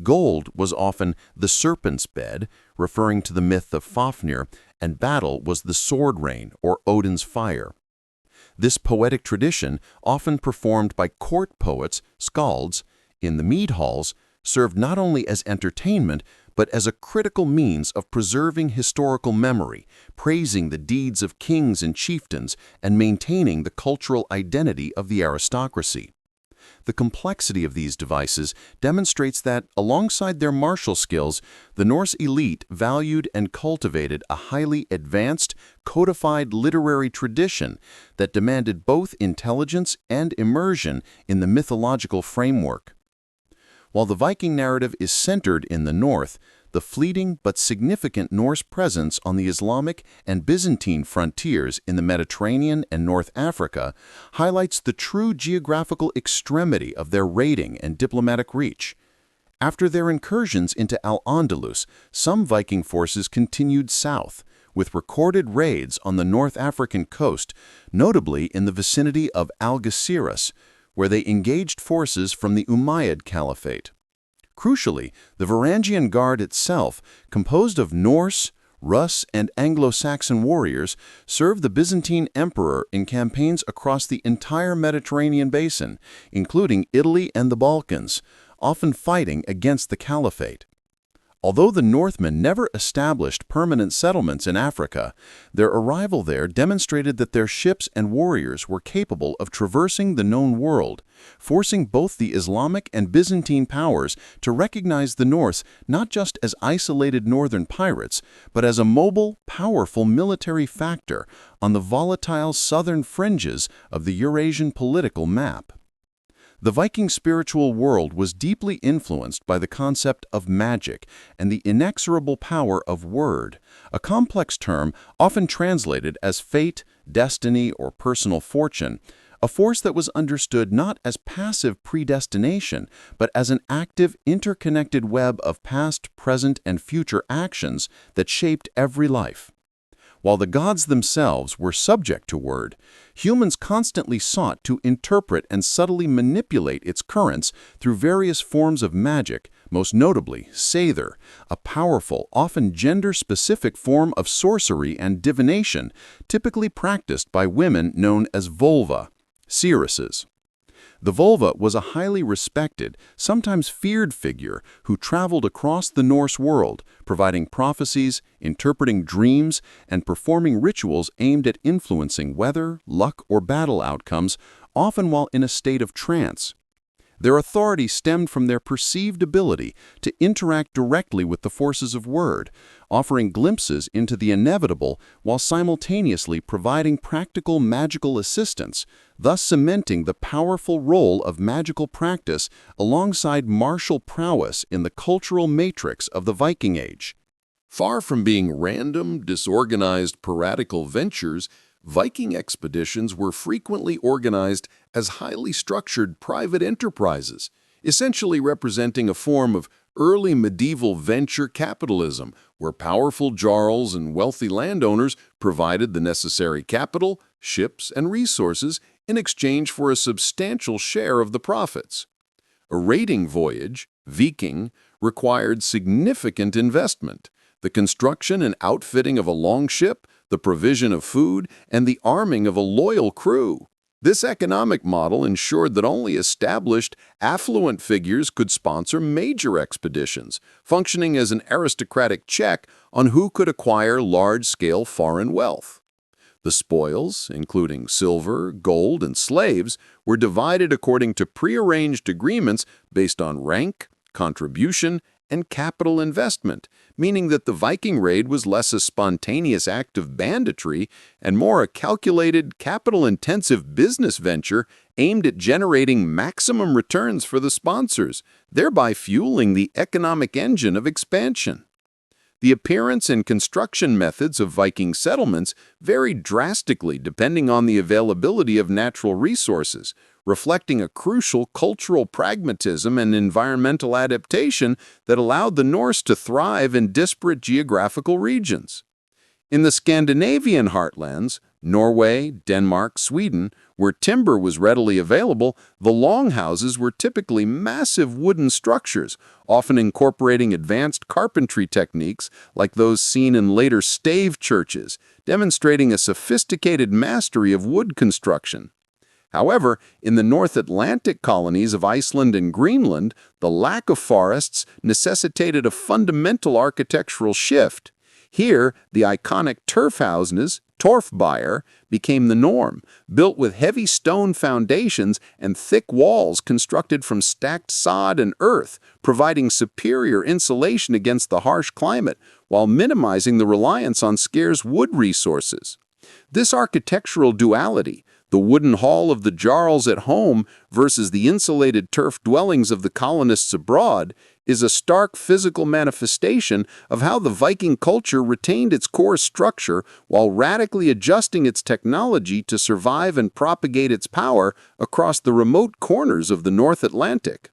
Gold was often the serpent's bed, referring to the myth of Fafnir, and battle was the sword rain, or Odin's fire. This poetic tradition, often performed by court poets, skalds, in the mead halls, served not only as entertainment, but as a critical means of preserving historical memory, praising the deeds of kings and chieftains, and maintaining the cultural identity of the aristocracy. The complexity of these devices demonstrates that, alongside their martial skills, the Norse elite valued and cultivated a highly advanced, codified literary tradition that demanded both intelligence and immersion in the mythological framework. While the Viking narrative is centered in the north, the fleeting but significant Norse presence on the Islamic and Byzantine frontiers in the Mediterranean and North Africa highlights the true geographical extremity of their raiding and diplomatic reach. After their incursions into Al-Andalus, some Viking forces continued south, with recorded raids on the North African coast, notably in the vicinity of Algeciras, where they engaged forces from the Umayyad Caliphate. Crucially, the Varangian Guard itself, composed of Norse, Rus, and Anglo-Saxon warriors, served the Byzantine emperor in campaigns across the entire Mediterranean basin, including Italy and the Balkans, often fighting against the Caliphate. Although the Northmen never established permanent settlements in Africa, their arrival there demonstrated that their ships and warriors were capable of traversing the known world, forcing both the Islamic and Byzantine powers to recognize the Norse not just as isolated northern pirates, but as a mobile, powerful military factor on the volatile southern fringes of the Eurasian political map. The Viking spiritual world was deeply influenced by the concept of magic and the inexorable power of word, a complex term often translated as fate, destiny, or personal fortune, a force that was understood not as passive predestination, but as an active, interconnected web of past, present, and future actions that shaped every life. While the gods themselves were subject to word, humans constantly sought to interpret and subtly manipulate its currents through various forms of magic, most notably Seidr, a powerful, often gender-specific form of sorcery and divination, typically practiced by women known as vulva, seeresses. The vulva was a highly respected, sometimes feared figure who traveled across the Norse world, providing prophecies, interpreting dreams, and performing rituals aimed at influencing weather, luck, or battle outcomes, often while in a state of trance. Their authority stemmed from their perceived ability to interact directly with the forces of word, offering glimpses into the inevitable while simultaneously providing practical magical assistance, thus cementing the powerful role of magical practice alongside martial prowess in the cultural matrix of the Viking Age. Far from being random, disorganized, piratical ventures, Viking expeditions were frequently organized as highly structured private enterprises, essentially representing a form of early medieval venture capitalism, where powerful jarls and wealthy landowners provided the necessary capital, ships, and resources in exchange for a substantial share of the profits. A raiding voyage, Viking, required significant investment. The construction and outfitting of a longship, the provision of food, and the arming of a loyal crew. This economic model ensured that only established, affluent figures could sponsor major expeditions, functioning as an aristocratic check on who could acquire large-scale foreign wealth. The spoils, including silver, gold, and slaves, were divided according to prearranged agreements based on rank, contribution, and capital investment, meaning that the Viking raid was less a spontaneous act of banditry and more a calculated, capital-intensive business venture aimed at generating maximum returns for the sponsors, thereby fueling the economic engine of expansion. The appearance and construction methods of Viking settlements varied drastically depending on the availability of natural resources, reflecting a crucial cultural pragmatism and environmental adaptation that allowed the Norse to thrive in disparate geographical regions. In the Scandinavian heartlands, Norway, Denmark, Sweden, where timber was readily available, the longhouses were typically massive wooden structures, often incorporating advanced carpentry techniques like those seen in later stave churches, demonstrating a sophisticated mastery of wood construction. However, in the North Atlantic colonies of Iceland and Greenland, the lack of forests necessitated a fundamental architectural shift. Here, the iconic turfhouses, Torfbyer, became the norm, built with heavy stone foundations and thick walls constructed from stacked sod and earth, providing superior insulation against the harsh climate while minimizing the reliance on scarce wood resources. This architectural duality, the wooden hall of the jarls at home versus the insulated turf dwellings of the colonists abroad, is a stark physical manifestation of how the Viking culture retained its core structure while radically adjusting its technology to survive and propagate its power across the remote corners of the North Atlantic.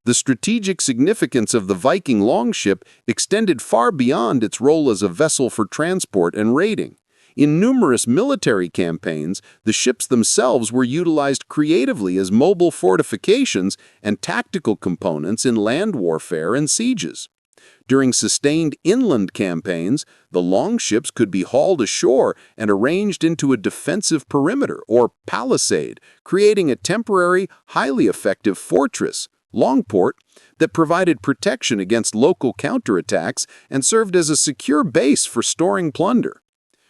The strategic significance of the Viking longship extended far beyond its role as a vessel for transport and raiding. In numerous military campaigns, the ships themselves were utilized creatively as mobile fortifications and tactical components in land warfare and sieges. During sustained inland campaigns, the longships could be hauled ashore and arranged into a defensive perimeter or palisade, creating a temporary, highly effective fortress, longport, that provided protection against local counterattacks and served as a secure base for storing plunder.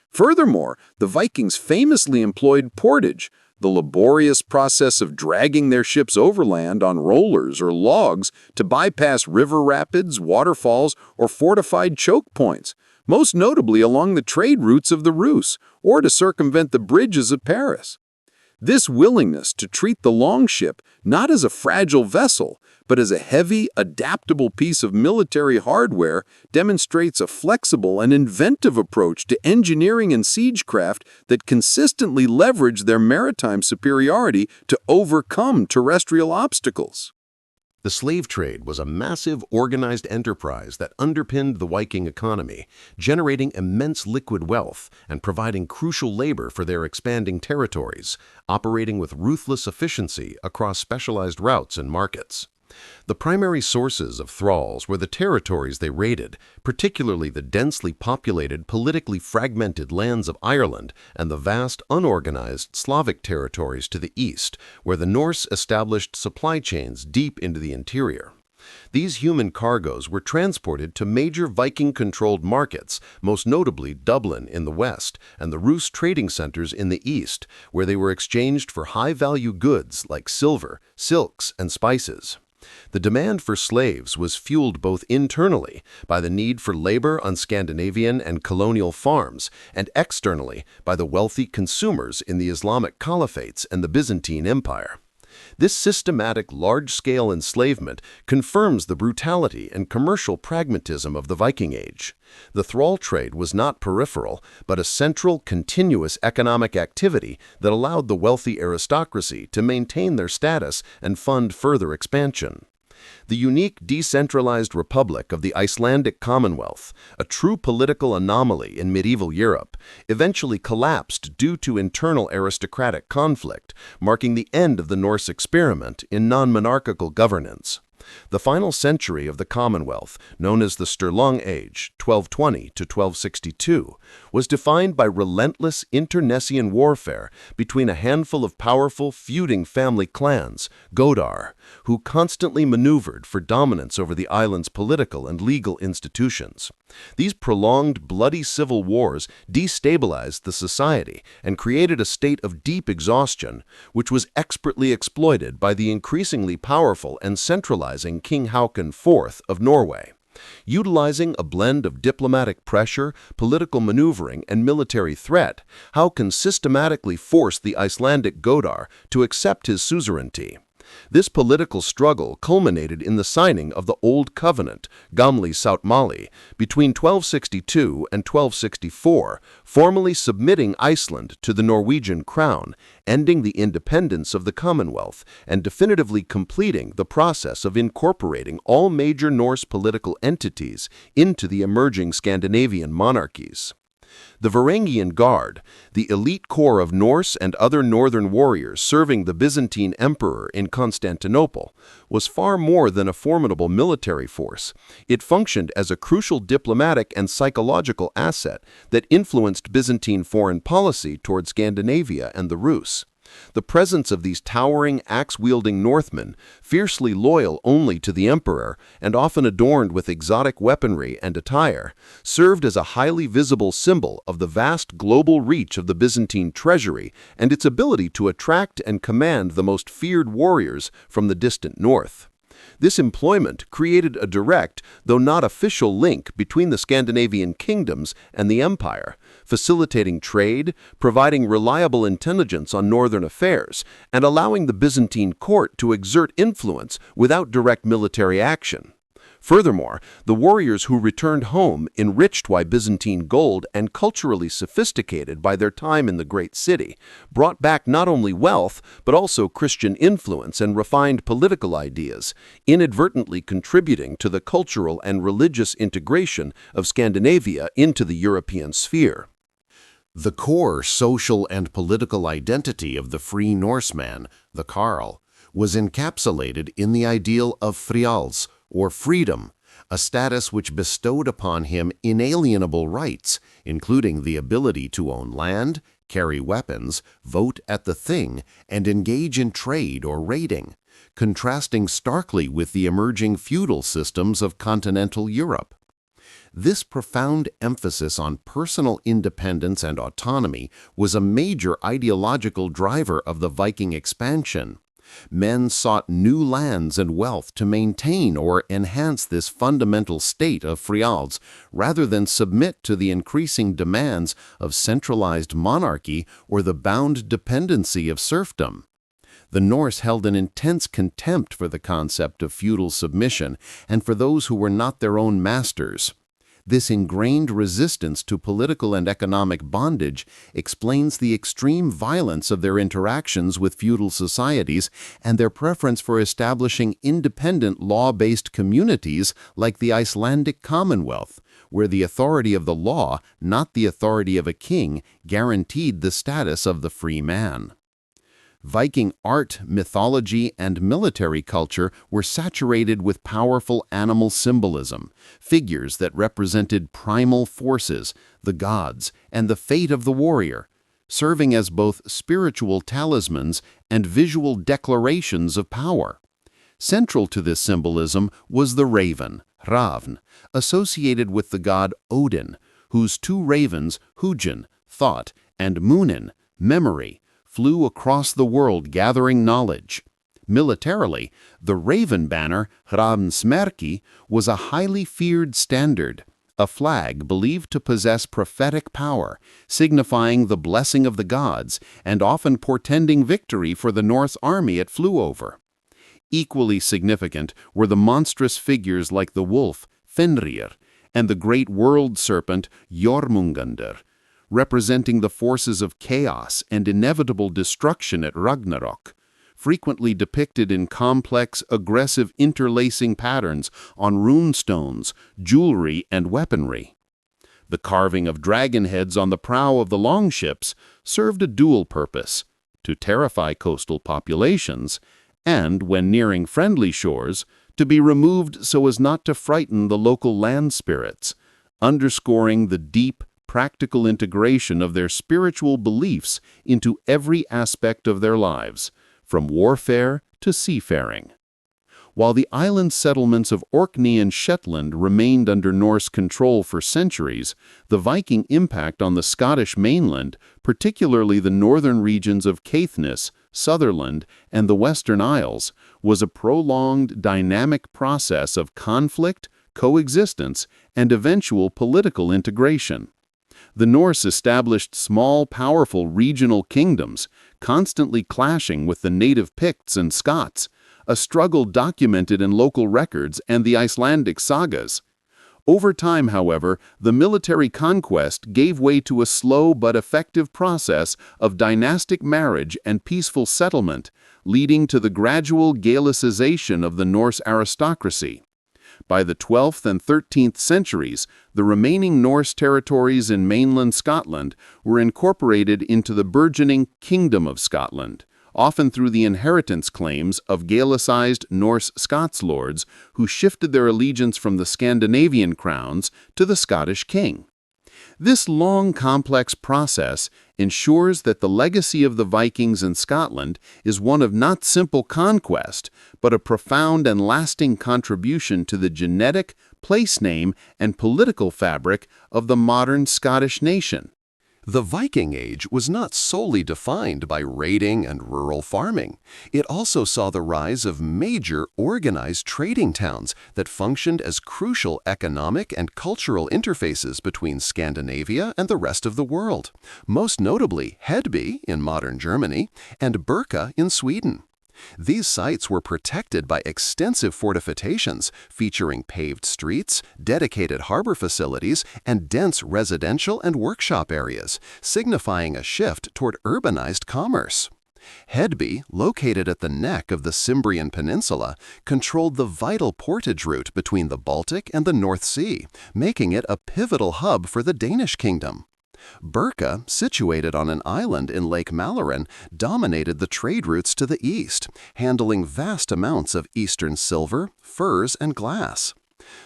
Furthermore, the Vikings famously employed portage, the laborious process of dragging their ships overland on rollers or logs to bypass river rapids, waterfalls, or fortified choke points, most notably along the trade routes of the Rus, or to circumvent the bridges of Paris. This willingness to treat the longship not as a fragile vessel, but as a heavy, adaptable piece of military hardware demonstrates a flexible and inventive approach to engineering and siegecraft that consistently leverage their maritime superiority to overcome terrestrial obstacles. The slave trade was a massive, organized enterprise that underpinned the Viking economy, generating immense liquid wealth and providing crucial labor for their expanding territories, operating with ruthless efficiency across specialized routes and markets. The primary sources of thralls were the territories they raided, particularly the densely populated, politically fragmented lands of Ireland and the vast, unorganized Slavic territories to the east, where the Norse established supply chains deep into the interior. These human cargoes were transported to major Viking-controlled markets, most notably Dublin in the west and the Rus trading centers in the east, where they were exchanged for high-value goods like silver, silks, and spices. The demand for slaves was fueled both internally by the need for labor on Scandinavian and colonial farms, and externally by the wealthy consumers in the Islamic caliphates and the Byzantine Empire. This systematic, large-scale enslavement confirms the brutality and commercial pragmatism of the Viking Age. The thrall trade was not peripheral, but a central, continuous economic activity that allowed the wealthy aristocracy to maintain their status and fund further expansion. The unique decentralized republic of the Icelandic Commonwealth, a true political anomaly in medieval Europe, eventually collapsed due to internal aristocratic conflict, marking the end of the Norse experiment in non-monarchical governance. The final century of the Commonwealth, known as the Sturlung Age, 1220 to 1262, was defined by relentless internecine warfare between a handful of powerful feuding family clans, Godar, who constantly maneuvered for dominance over the island's political and legal institutions. These prolonged, bloody civil wars destabilized the society and created a state of deep exhaustion, which was expertly exploited by the increasingly powerful and centralizing King Haakon IV of Norway. Utilizing a blend of diplomatic pressure, political maneuvering, and military threat, Haakon systematically forced the Icelandic Godar to accept his suzerainty. This political struggle culminated in the signing of the Old Covenant, Gamli Sáttmáli, between 1262 and 1264, formally submitting Iceland to the Norwegian crown, ending the independence of the Commonwealth, and definitively completing the process of incorporating all major Norse political entities into the emerging Scandinavian monarchies. The Varangian Guard, the elite corps of Norse and other northern warriors serving the Byzantine emperor in Constantinople, was far more than a formidable military force. It functioned as a crucial diplomatic and psychological asset that influenced Byzantine foreign policy toward Scandinavia and the Rus. The presence of these towering, axe-wielding Northmen, fiercely loyal only to the emperor and often adorned with exotic weaponry and attire, served as a highly visible symbol of the vast global reach of the Byzantine treasury and its ability to attract and command the most feared warriors from the distant north. This employment created a direct, though not official, link between the Scandinavian kingdoms and the empire, facilitating trade, providing reliable intelligence on northern affairs, and allowing the Byzantine court to exert influence without direct military action. Furthermore, the warriors who returned home, enriched by Byzantine gold and culturally sophisticated by their time in the great city, brought back not only wealth, but also Christian influence and refined political ideas, inadvertently contributing to the cultural and religious integration of Scandinavia into the European sphere. The core social and political identity of the free Norseman, the Jarl, was encapsulated in the ideal of frials, or freedom, a status which bestowed upon him inalienable rights, including the ability to own land, carry weapons, vote at the Thing, and engage in trade or raiding, contrasting starkly with the emerging feudal systems of continental Europe. This profound emphasis on personal independence and autonomy was a major ideological driver of the Viking expansion. Men sought new lands and wealth to maintain or enhance this fundamental state of frialds, rather than submit to the increasing demands of centralized monarchy or the bound dependency of serfdom. The Norse held an intense contempt for the concept of feudal submission and for those who were not their own masters. This ingrained resistance to political and economic bondage explains the extreme violence of their interactions with feudal societies and their preference for establishing independent law-based communities like the Icelandic Commonwealth, where the authority of the law, not the authority of a king, guaranteed the status of the free man. Viking art, mythology, and military culture were saturated with powerful animal symbolism, figures that represented primal forces, the gods, and the fate of the warrior, serving as both spiritual talismans and visual declarations of power. Central to this symbolism was the raven, Ravn, associated with the god Odin, whose two ravens, Hugin, thought, and Munin, memory, flew across the world gathering knowledge. Militarily, the raven banner, Ravnsmerki, was a highly feared standard, a flag believed to possess prophetic power, signifying the blessing of the gods and often portending victory for the Norse army it flew over. Equally significant were the monstrous figures like the wolf, Fenrir, and the great world serpent, Jormungandr, representing the forces of chaos and inevitable destruction at Ragnarök, frequently depicted in complex, aggressive interlacing patterns on runestones, jewelry, and weaponry. The carving of dragon heads on the prow of the longships served a dual purpose: to terrify coastal populations, and, when nearing friendly shores, to be removed so as not to frighten the local land spirits, underscoring the deep, practical integration of their spiritual beliefs into every aspect of their lives, from warfare to seafaring. While the island settlements of Orkney and Shetland remained under Norse control for centuries, the Viking impact on the Scottish mainland, particularly the northern regions of Caithness, Sutherland, and the Western Isles, was a prolonged, dynamic process of conflict, coexistence, and eventual political integration. The Norse established small, powerful regional kingdoms, constantly clashing with the native Picts and Scots, a struggle documented in local records and the Icelandic sagas. Over time, however, the military conquest gave way to a slow but effective process of dynastic marriage and peaceful settlement, leading to the gradual Gaelicization of the Norse aristocracy. By the 12th and 13th centuries, the remaining Norse territories in mainland Scotland were incorporated into the burgeoning Kingdom of Scotland, often through the inheritance claims of Gaelicized Norse Scots lords who shifted their allegiance from the Scandinavian crowns to the Scottish king. This long, complex process ensures that the legacy of the Vikings in Scotland is one of not simple conquest, but a profound and lasting contribution to the genetic, place name, and political fabric of the modern Scottish nation. The Viking Age was not solely defined by raiding and rural farming. It also saw the rise of major organized trading towns that functioned as crucial economic and cultural interfaces between Scandinavia and the rest of the world, most notably Hedby in modern Germany and Birka in Sweden. These sites were protected by extensive fortifications featuring paved streets, dedicated harbor facilities, and dense residential and workshop areas, signifying a shift toward urbanized commerce. Hedeby, located at the neck of the Cimbrian Peninsula, controlled the vital portage route between the Baltic and the North Sea, making it a pivotal hub for the Danish kingdom. Birka, situated on an island in Lake Mälaren, dominated the trade routes to the east, handling vast amounts of eastern silver, furs, and glass.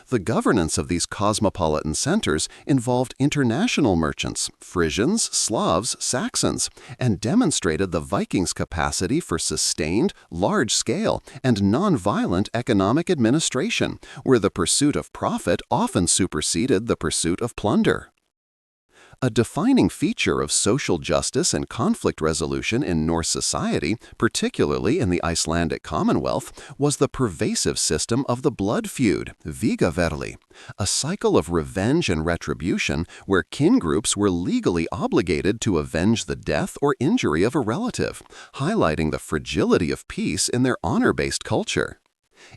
The governance of these cosmopolitan centers involved international merchants, Frisians, Slavs, Saxons, and demonstrated the Vikings' capacity for sustained, large-scale, and non-violent economic administration, where the pursuit of profit often superseded the pursuit of plunder. A defining feature of social justice and conflict resolution in Norse society, particularly in the Icelandic Commonwealth, was the pervasive system of the blood feud, vigaverli, a cycle of revenge and retribution where kin groups were legally obligated to avenge the death or injury of a relative, highlighting the fragility of peace in their honor-based culture.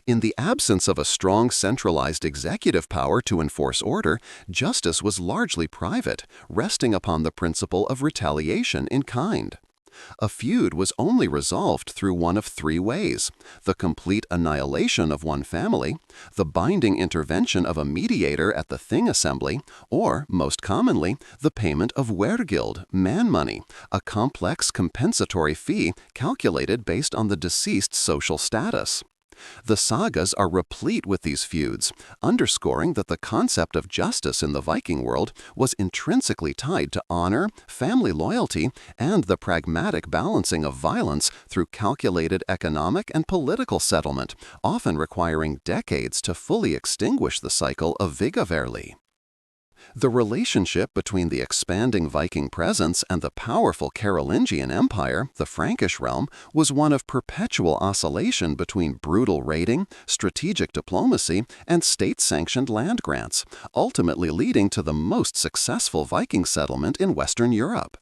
In the absence of a strong centralized executive power to enforce order, justice was largely private, resting upon the principle of retaliation in kind. A feud was only resolved through one of three ways: the complete annihilation of one family, the binding intervention of a mediator at the Thing assembly, or, most commonly, the payment of wergild, man money, a complex compensatory fee calculated based on the deceased's social status. The sagas are replete with these feuds, underscoring that the concept of justice in the Viking world was intrinsically tied to honor, family loyalty, and the pragmatic balancing of violence through calculated economic and political settlement, often requiring decades to fully extinguish the cycle of vigaverli. The relationship between the expanding Viking presence and the powerful Carolingian Empire, the Frankish realm, was one of perpetual oscillation between brutal raiding, strategic diplomacy, and state-sanctioned land grants, ultimately leading to the most successful Viking settlement in Western Europe.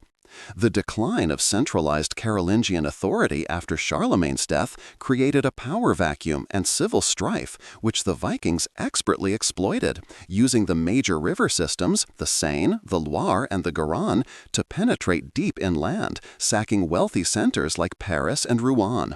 The decline of centralized Carolingian authority after Charlemagne's death created a power vacuum and civil strife, which the Vikings expertly exploited, using the major river systems, the Seine, the Loire, and the Garonne, to penetrate deep inland, sacking wealthy centers like Paris and Rouen.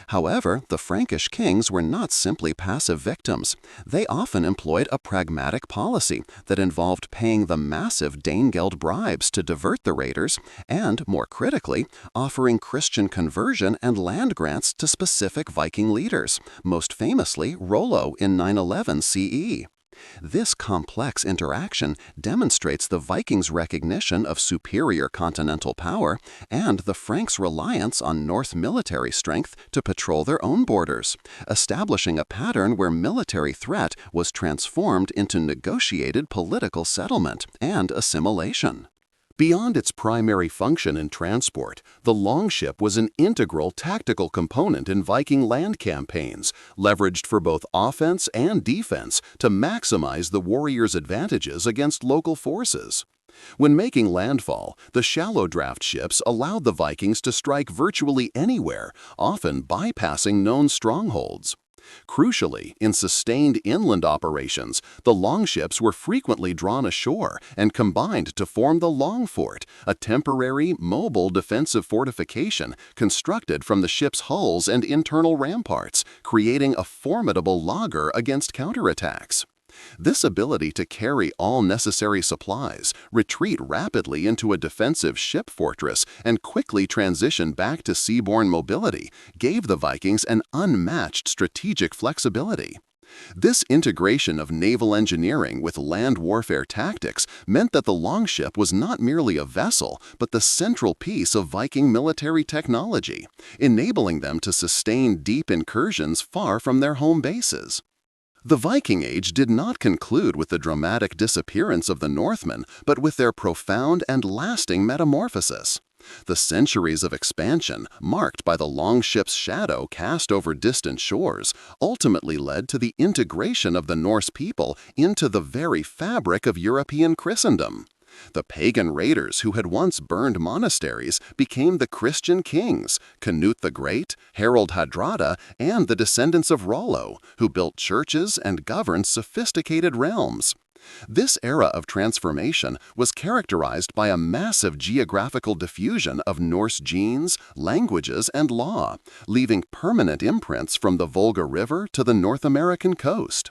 However, the Frankish kings were not simply passive victims. They often employed a pragmatic policy that involved paying the massive Danegeld bribes to divert the raiders and, more critically, offering Christian conversion and land grants to specific Viking leaders, most famously Rollo in 911 CE. This complex interaction demonstrates the Vikings' recognition of superior continental power and the Franks' reliance on Norse military strength to patrol their own borders, establishing a pattern where military threat was transformed into negotiated political settlement and assimilation. Beyond its primary function in transport, the longship was an integral tactical component in Viking land campaigns, leveraged for both offense and defense to maximize the warriors' advantages against local forces. When making landfall, the shallow draft ships allowed the Vikings to strike virtually anywhere, often bypassing known strongholds. Crucially, in sustained inland operations, the longships were frequently drawn ashore and combined to form the Long Fort, a temporary, mobile defensive fortification constructed from the ship's hulls and internal ramparts, creating a formidable laager against counterattacks. This ability to carry all necessary supplies, retreat rapidly into a defensive ship fortress, and quickly transition back to seaborne mobility gave the Vikings an unmatched strategic flexibility. This integration of naval engineering with land warfare tactics meant that the longship was not merely a vessel, but the central piece of Viking military technology, enabling them to sustain deep incursions far from their home bases. The Viking Age did not conclude with the dramatic disappearance of the Northmen, but with their profound and lasting metamorphosis. The centuries of expansion, marked by the longship's shadow cast over distant shores, ultimately led to the integration of the Norse people into the very fabric of European Christendom. The pagan raiders who had once burned monasteries became the Christian kings, Cnut the Great, Harald Hardrada, and the descendants of Rollo, who built churches and governed sophisticated realms. This era of transformation was characterized by a massive geographical diffusion of Norse genes, languages, and law, leaving permanent imprints from the Volga River to the North American coast.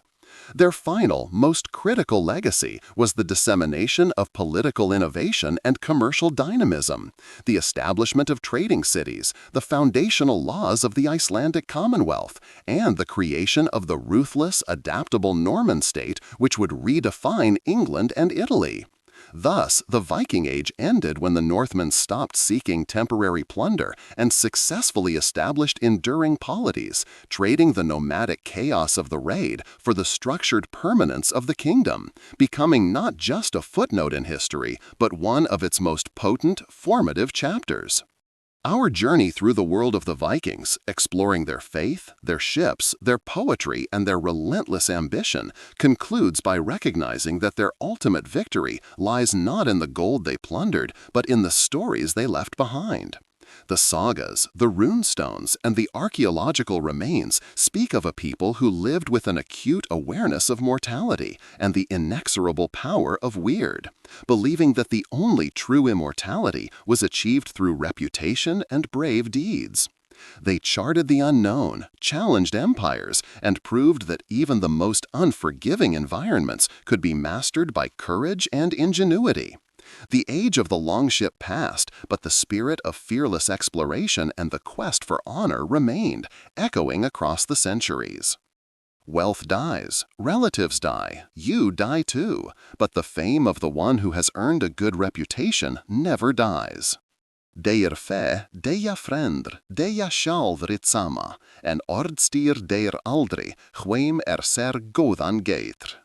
Their final, most critical legacy was the dissemination of political innovation and commercial dynamism, the establishment of trading cities, the foundational laws of the Icelandic Commonwealth, and the creation of the ruthless, adaptable Norman state which would redefine England and Italy. Thus, the Viking Age ended when the Northmen stopped seeking temporary plunder and successfully established enduring polities, trading the nomadic chaos of the raid for the structured permanence of the kingdom, becoming not just a footnote in history, but one of its most potent, formative chapters. Our journey through the world of the Vikings, exploring their faith, their ships, their poetry, and their relentless ambition, concludes by recognizing that their ultimate victory lies not in the gold they plundered, but in the stories they left behind. The sagas, the runestones, and the archaeological remains speak of a people who lived with an acute awareness of mortality and the inexorable power of weird, believing that the only true immortality was achieved through reputation and brave deeds. They charted the unknown, challenged empires, and proved that even the most unforgiving environments could be mastered by courage and ingenuity. The age of the longship passed, but the spirit of fearless exploration and the quest for honor remained, echoing across the centuries. Wealth dies, relatives die, you die too, but the fame of the one who has earned a good reputation never dies. Deir fe, deia frender, deia sjálv ritsama, en ordstyr deir aldri, hveim ser góðan geitr.